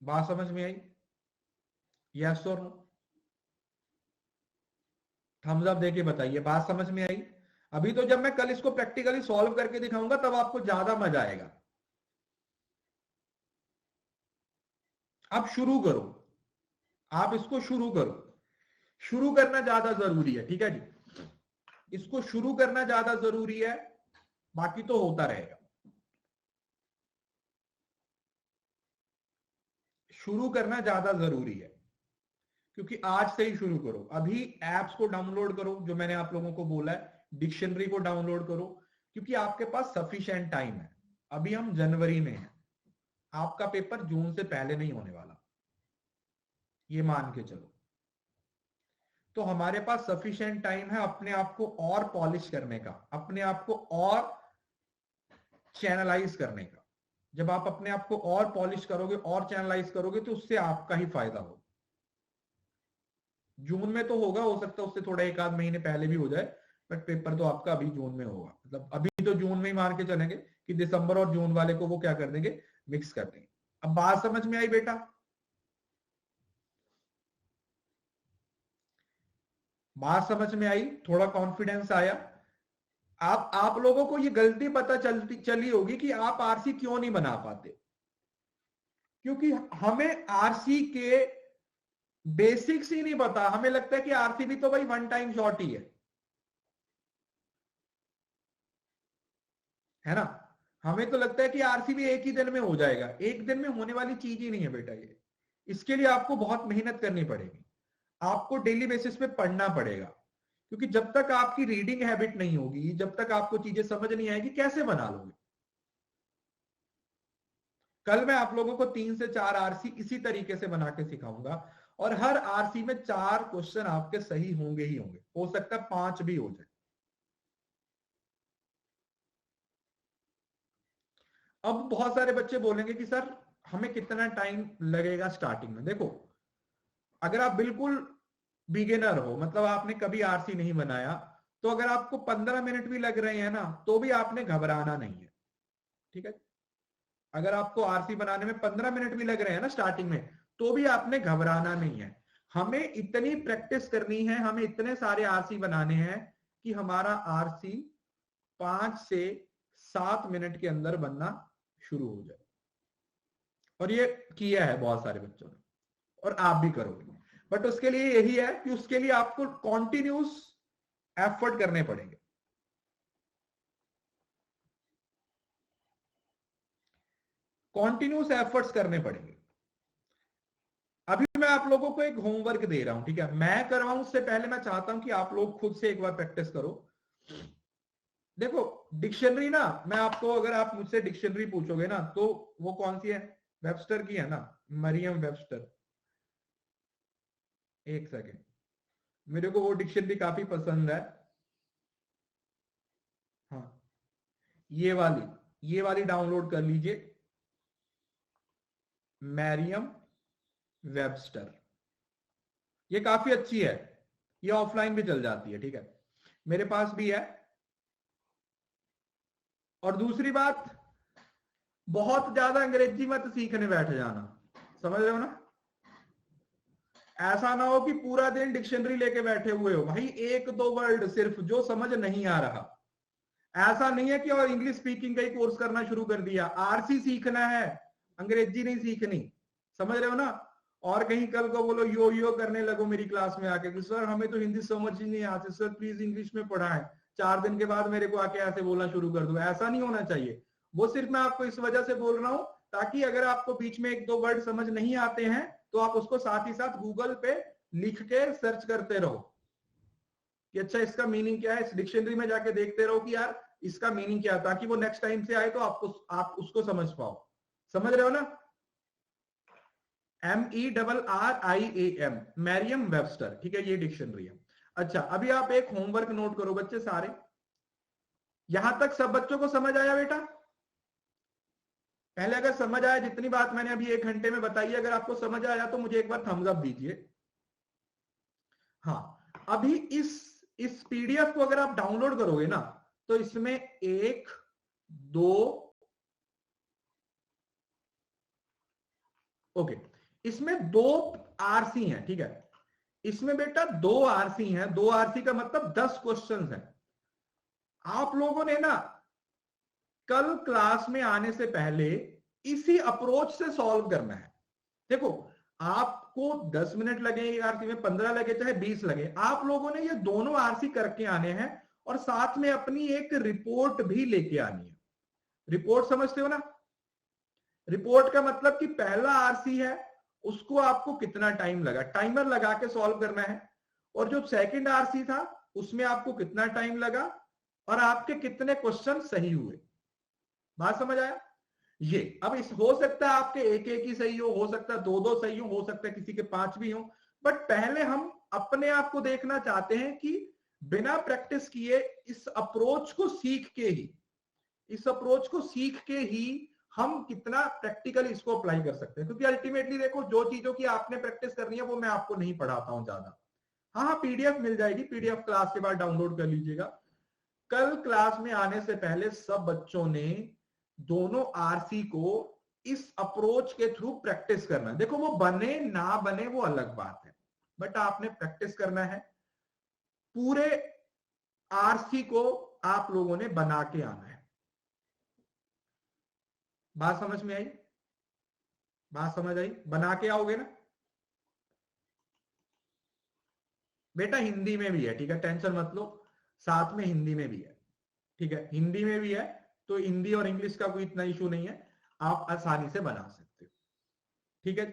बात समझ में आई? यस और नो? थम्स अप देके बताइए, बात समझ में आई? अभी तो जब मैं कल इसको प्रैक्टिकली सॉल्व करके दिखाऊंगा तब आपको ज्यादा मजा आएगा। अब शुरू करो, आप इसको शुरू करो। शुरू करना ज्यादा जरूरी है, ठीक है जी? इसको शुरू करना ज्यादा जरूरी है, बाकी तो होता रहेगा। शुरू करना ज्यादा जरूरी है, क्योंकि आज से ही शुरू करो। अभी एप्स को डाउनलोड करो, जो मैंने आप लोगों को बोला है, डिक्शनरी को डाउनलोड करो, क्योंकि आपके पास सफिशिएंट टाइम है। अभी हम जनवरी में हैं, आपका पेपर जून से पहले नहीं होने वाला, ये मान के चलो। तो हमारे पास सफिशिएंट टाइम है अपने आप को और पॉलिश करने का, अपने आप को और चैनलाइज करने का। जब आप अपने आप को और पॉलिश करोगे और चैनलाइज करोगे, तो उससे आपका ही फायदा होगा। जून में तो होगा, हो सकता है उससे थोड़ा 1 आध महीने पहले भी हो जाए, बट पेपर तो आपका अभी जून में होगा। मतलब अभी तो जून में ही मान के चलेंगे कि दिसंबर और जून वाले को वो क्या कर देंगे, मिक्स कर देंगे। अब बात समझ में आई बेटा? बात समझ में आई? थोड़ा कॉन्फिडेंस आया? आप लोगों को ये गलती पता चली होगी कि आप आरसी क्यों नहीं बना पाते। क्योंकि हमें आरसी के बेसिक्स ही नहीं पता। हमें लगता है कि आरसी भी तो भाई 1 टाइम शॉट ही है ना? हमें तो लगता है कि आरसी भी एक ही दिन में हो जाएगा। एक दिन में होने वाली चीज ही नहीं है बेटा ये। इसके लिए आपको बहुत मेहनत करनी पड़ेगी, आपको डेली बेसिस पे पढ़ना पड़ेगा। क्योंकि जब तक आपकी रीडिंग हैबिट नहीं होगी, जब तक आपको चीजें समझ नहीं आएगी, कैसे बना लोगे? कल मैं आप लोगों को 3 से 4 आरसी इसी तरीके से बना के सिखाऊंगा, और हर आरसी में 4 क्वेश्चन आपके सही होंगे ही होंगे, हो सकता है 5 भी हो जाए। अब बहुत सारे बच्चे बोलेंगे कि सर हमें कितना टाइम लगेगा स्टार्टिंग में। देखो अगर आप बिल्कुल बिगिनर हो, मतलब आपने कभी आरसी नहीं बनाया, तो अगर आपको 15 मिनट भी लग रहे हैं ना, तो भी आपने घबराना नहीं है, ठीक है। अगर आपको आरसी बनाने में 15 मिनट भी लग रहे हैं ना स्टार्टिंग में, तो भी आपने घबराना नहीं है। हमें इतनी प्रैक्टिस करनी है, हमें इतने सारे आरसी बनाने हैं कि हमारा आरसी 5 से 7 मिनट के अंदर बनना शुरू हो जाए। और ये किया है बहुत सारे बच्चों ने, और आप भी करोगे। बट उसके लिए यही है कि उसके लिए आपको कॉन्टिन्यूस एफर्ट करने पड़ेंगे। कॉन्टिन्यूस एफर्ट्स करने पड़ेंगे। अभी मैं आप लोगों को एक होमवर्क दे रहा हूं, ठीक है। मैं करवाऊं उससे पहले मैं चाहता हूं कि आप लोग खुद से एक बार प्रैक्टिस करो। देखो डिक्शनरी ना, मैं आपको, अगर आप मुझसे डिक्शनरी पूछोगे ना, तो वो कौन सी है, वेबस्टर की है ना, मरियम वेबस्टर। एक सेकेंड, मेरे को वो डिक्शनरी काफी पसंद है। हाँ, ये वाली डाउनलोड कर लीजिए, मैरियम वेबस्टर। ये काफी अच्छी है, ये ऑफलाइन भी चल जाती है, ठीक है। मेरे पास भी है। और दूसरी बात, बहुत ज्यादा अंग्रेजी मत सीखने बैठ जाना, समझ रहे हो ना। ऐसा ना हो कि पूरा दिन डिक्शनरी लेके बैठे हुए हो भाई, एक दो वर्ड सिर्फ जो समझ नहीं आ रहा। ऐसा नहीं है कि और इंग्लिश स्पीकिंग का ही कोर्स करना शुरू कर दिया, आरसी सीखना है, अंग्रेजी नहीं सीखनी, समझ रहे हो ना। और कहीं कल को बोलो यो यो करने लगो मेरी क्लास में आके कि सर हमें तो हिंदी समझ ही नहीं आती, सर प्लीज इंग्लिश में पढ़ाएं। 4 दिन के बाद मेरे को आके ऐसे बोलना शुरू कर दो, ऐसा नहीं होना चाहिए। वो सिर्फ मैं आपको इस वजह से बोल रहा हूं ताकि अगर आपको बीच में एक दो वर्ड समझ नहीं आते हैं, तो आप उसको साथ ही साथ गूगल पे लिख के सर्च करते रहो कि अच्छा इसका मीनिंग क्या है, इस डिक्शनरी में जाके देखते रहो कि यार इसका मीनिंग क्या है, ताकि वो नेक्स्ट टाइम से आए तो आप उसको समझ पाओ। समझ रहे हो ना। MERRIAM, मैरियम वेबस्टर, ठीक है, ये डिक्शनरी है। अच्छा अभी आप एक होमवर्क नोट करो बच्चे सारे। यहां तक सब बच्चों को समझ आया बेटा? पहले अगर समझ आया, जितनी बात मैंने अभी 1 घंटे में बताई, अगर आपको समझ आया तो मुझे एक बार थम्स अप दीजिए। हाँ, अभी इस पीडीएफ को अगर आप डाउनलोड करोगे ना, तो इसमें 1 2 ओके, इसमें 2 आरसी हैं, ठीक है। इसमें बेटा 2 आरसी हैं, 2 आरसी का मतलब 10 क्वेश्चंस हैं। आप लोगों ने ना कल क्लास में आने से पहले इसी अप्रोच से सॉल्व करना है। देखो आपको 10 मिनट लगे आरसी में, 15 लगे, चाहे 20 लगे, आप लोगों ने ये दोनों आरसी करके आने हैं और साथ में अपनी एक रिपोर्ट भी लेके आनी है। रिपोर्ट समझते हो ना। रिपोर्ट का मतलब कि पहला आरसी है उसको आपको कितना टाइम लगा, टाइमर लगा के सॉल्व करना है। और जो सेकंड आरसी था उसमें आपको कितना टाइम लगा और आपके कितने क्वेश्चन सही हुए। बात समझ आया। ये अब इस हो सकता है आपके एक एक ही सही हो सकता है दो दो सही हो सकता है किसी के 5 भी हो। बट पहले हम अपने आप को देखना चाहते हैं कि बिना प्रैक्टिस किए इस अप्रोच को सीख के ही हम कितना प्रैक्टिकली इसको अप्लाई कर सकते हैं। क्योंकि अल्टीमेटली देखो, जो चीजों की आपने प्रैक्टिस करनी है वो मैं आपको नहीं पढ़ाता हूं ज्यादा। हाँ, पीडीएफ मिल जाएगी, पीडीएफ क्लास के बाद डाउनलोड कर लीजिएगा। कल क्लास में आने से पहले सब बच्चों ने दोनों आरसी को इस अप्रोच के थ्रू प्रैक्टिस करना है। देखो वो बने ना बने वो अलग बात है, बट आपने प्रैक्टिस करना है। पूरे आरसी को आप लोगों ने बना के आना है। बात समझ में आई? बात समझ आई? बना के आओगे ना बेटा। हिंदी में भी है, ठीक है, टेंशन मत लो, साथ में हिंदी में भी है, ठीक है। हिंदी में भी है तो हिंदी और इंग्लिश का कोई इतना इशू नहीं है, आप आसानी से बना सकते हो, ठीक है।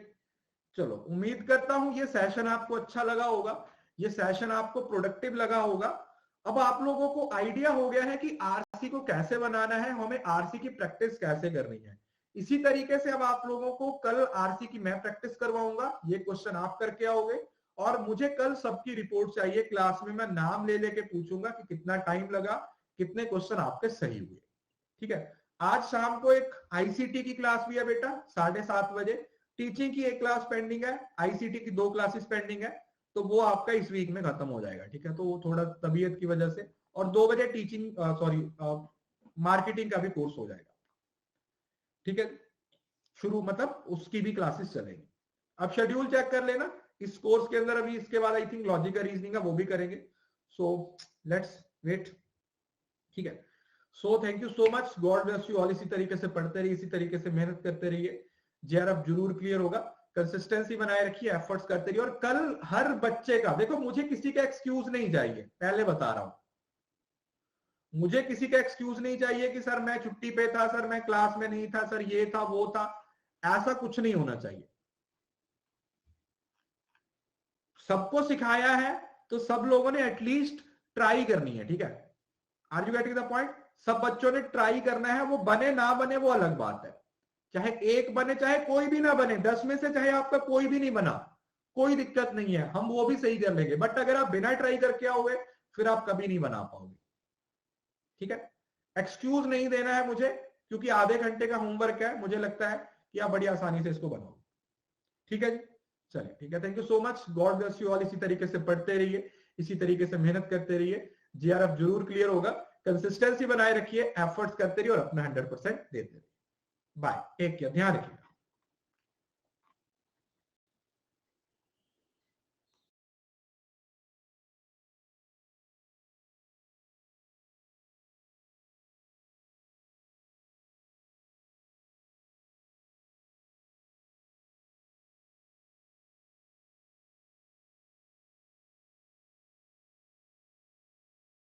चलो, उम्मीद करता हूं ये सेशन आपको अच्छा लगा होगा, ये सेशन आपको प्रोडक्टिव लगा होगा। अब आप लोगों को आइडिया हो गया है कि आरसी को कैसे बनाना है, हमें आरसी की प्रैक्टिस कैसे करनी है। इसी तरीके से अब आप लोगों को कल आरसी की मैं प्रैक्टिस करवाऊंगा, ये क्वेश्चन आप करके आओगे। और मुझे कल सबकी रिपोर्ट चाहिए, क्लास में मैं नाम ले लेके पूछूंगा कि कितना टाइम लगा, कितने क्वेश्चन आपके सही हुए, ठीक है। आज शाम को एक आईसीटी की क्लास भी है बेटा 7:30 बजे, टीचिंग की एक क्लास पेंडिंग है, आईसीटी की 2 क्लासेस पेंडिंग है, तो वो आपका इस वीक में खत्म हो जाएगा, ठीक है। तो वो थोड़ा तबीयत की वजह से, और 2 बजे टीचिंग मार्केटिंग का भी कोर्स हो जाएगा, ठीक है। शुरू मतलब उसकी भी क्लासेस चलेंगी। अब शेड्यूल चेक कर लेना इस कोर्स के अंदर, अभी इसके बाद आई थिंक लॉजिक का रीजनिंग है वो भी करेंगे, सो लेट्स वेट, ठीक है। So thank you so much, God bless you all. इसी तरीके से पढ़ते रहिए, इसी तरीके से मेहनत करते रहिए, जेआरएफ जरूर क्लियर होगा। कंसिस्टेंसी बनाए रखिए, एफर्ट्स करते रहिए, और कल हर बच्चे का देखो, मुझे किसी का एक्सक्यूज नहीं चाहिए, पहले बता रहा हूं, मुझे किसी का एक्सक्यूज नहीं चाहिए कि सर मैं छुट्टी पे था, सर मैं क्लास में नहीं था, सर ये था वो था, ऐसा कुछ नहीं होना चाहिए। सबको सिखाया है तो सब लोगों ने एटलीस्ट ट्राई करनी है, ठीक है। Are you getting the point? सब बच्चों ने ट्राई करना है, वो बने ना बने वो अलग बात है, चाहे एक बने चाहे कोई भी ना बने, 10 में से चाहे आपका कोई भी नहीं बना, कोई दिक्कत नहीं है, हम वो भी सही कर लेंगे। बट अगर आप बिना ट्राई करके आओगे फिर आप कभी नहीं बना पाओगे, ठीक है। एक्सक्यूज नहीं देना है मुझे, क्योंकि आधे घंटे का होमवर्क है, मुझे लगता है कि आप बड़ी आसानी से इसको बनाओगे, ठीक है जी। चलिए ठीक है, thank you so much, God bless you all. इसी तरीके से पढ़ते रहिए, इसी तरीके से मेहनत करते रहिए, जीआरएफ जरूर क्लियर होगा। कंसिस्टेंसी बनाए रखिए, एफर्ट्स करते रहिए और अपना 100% देते रहिए। बाय, टेक केयर, ध्यान रखिए।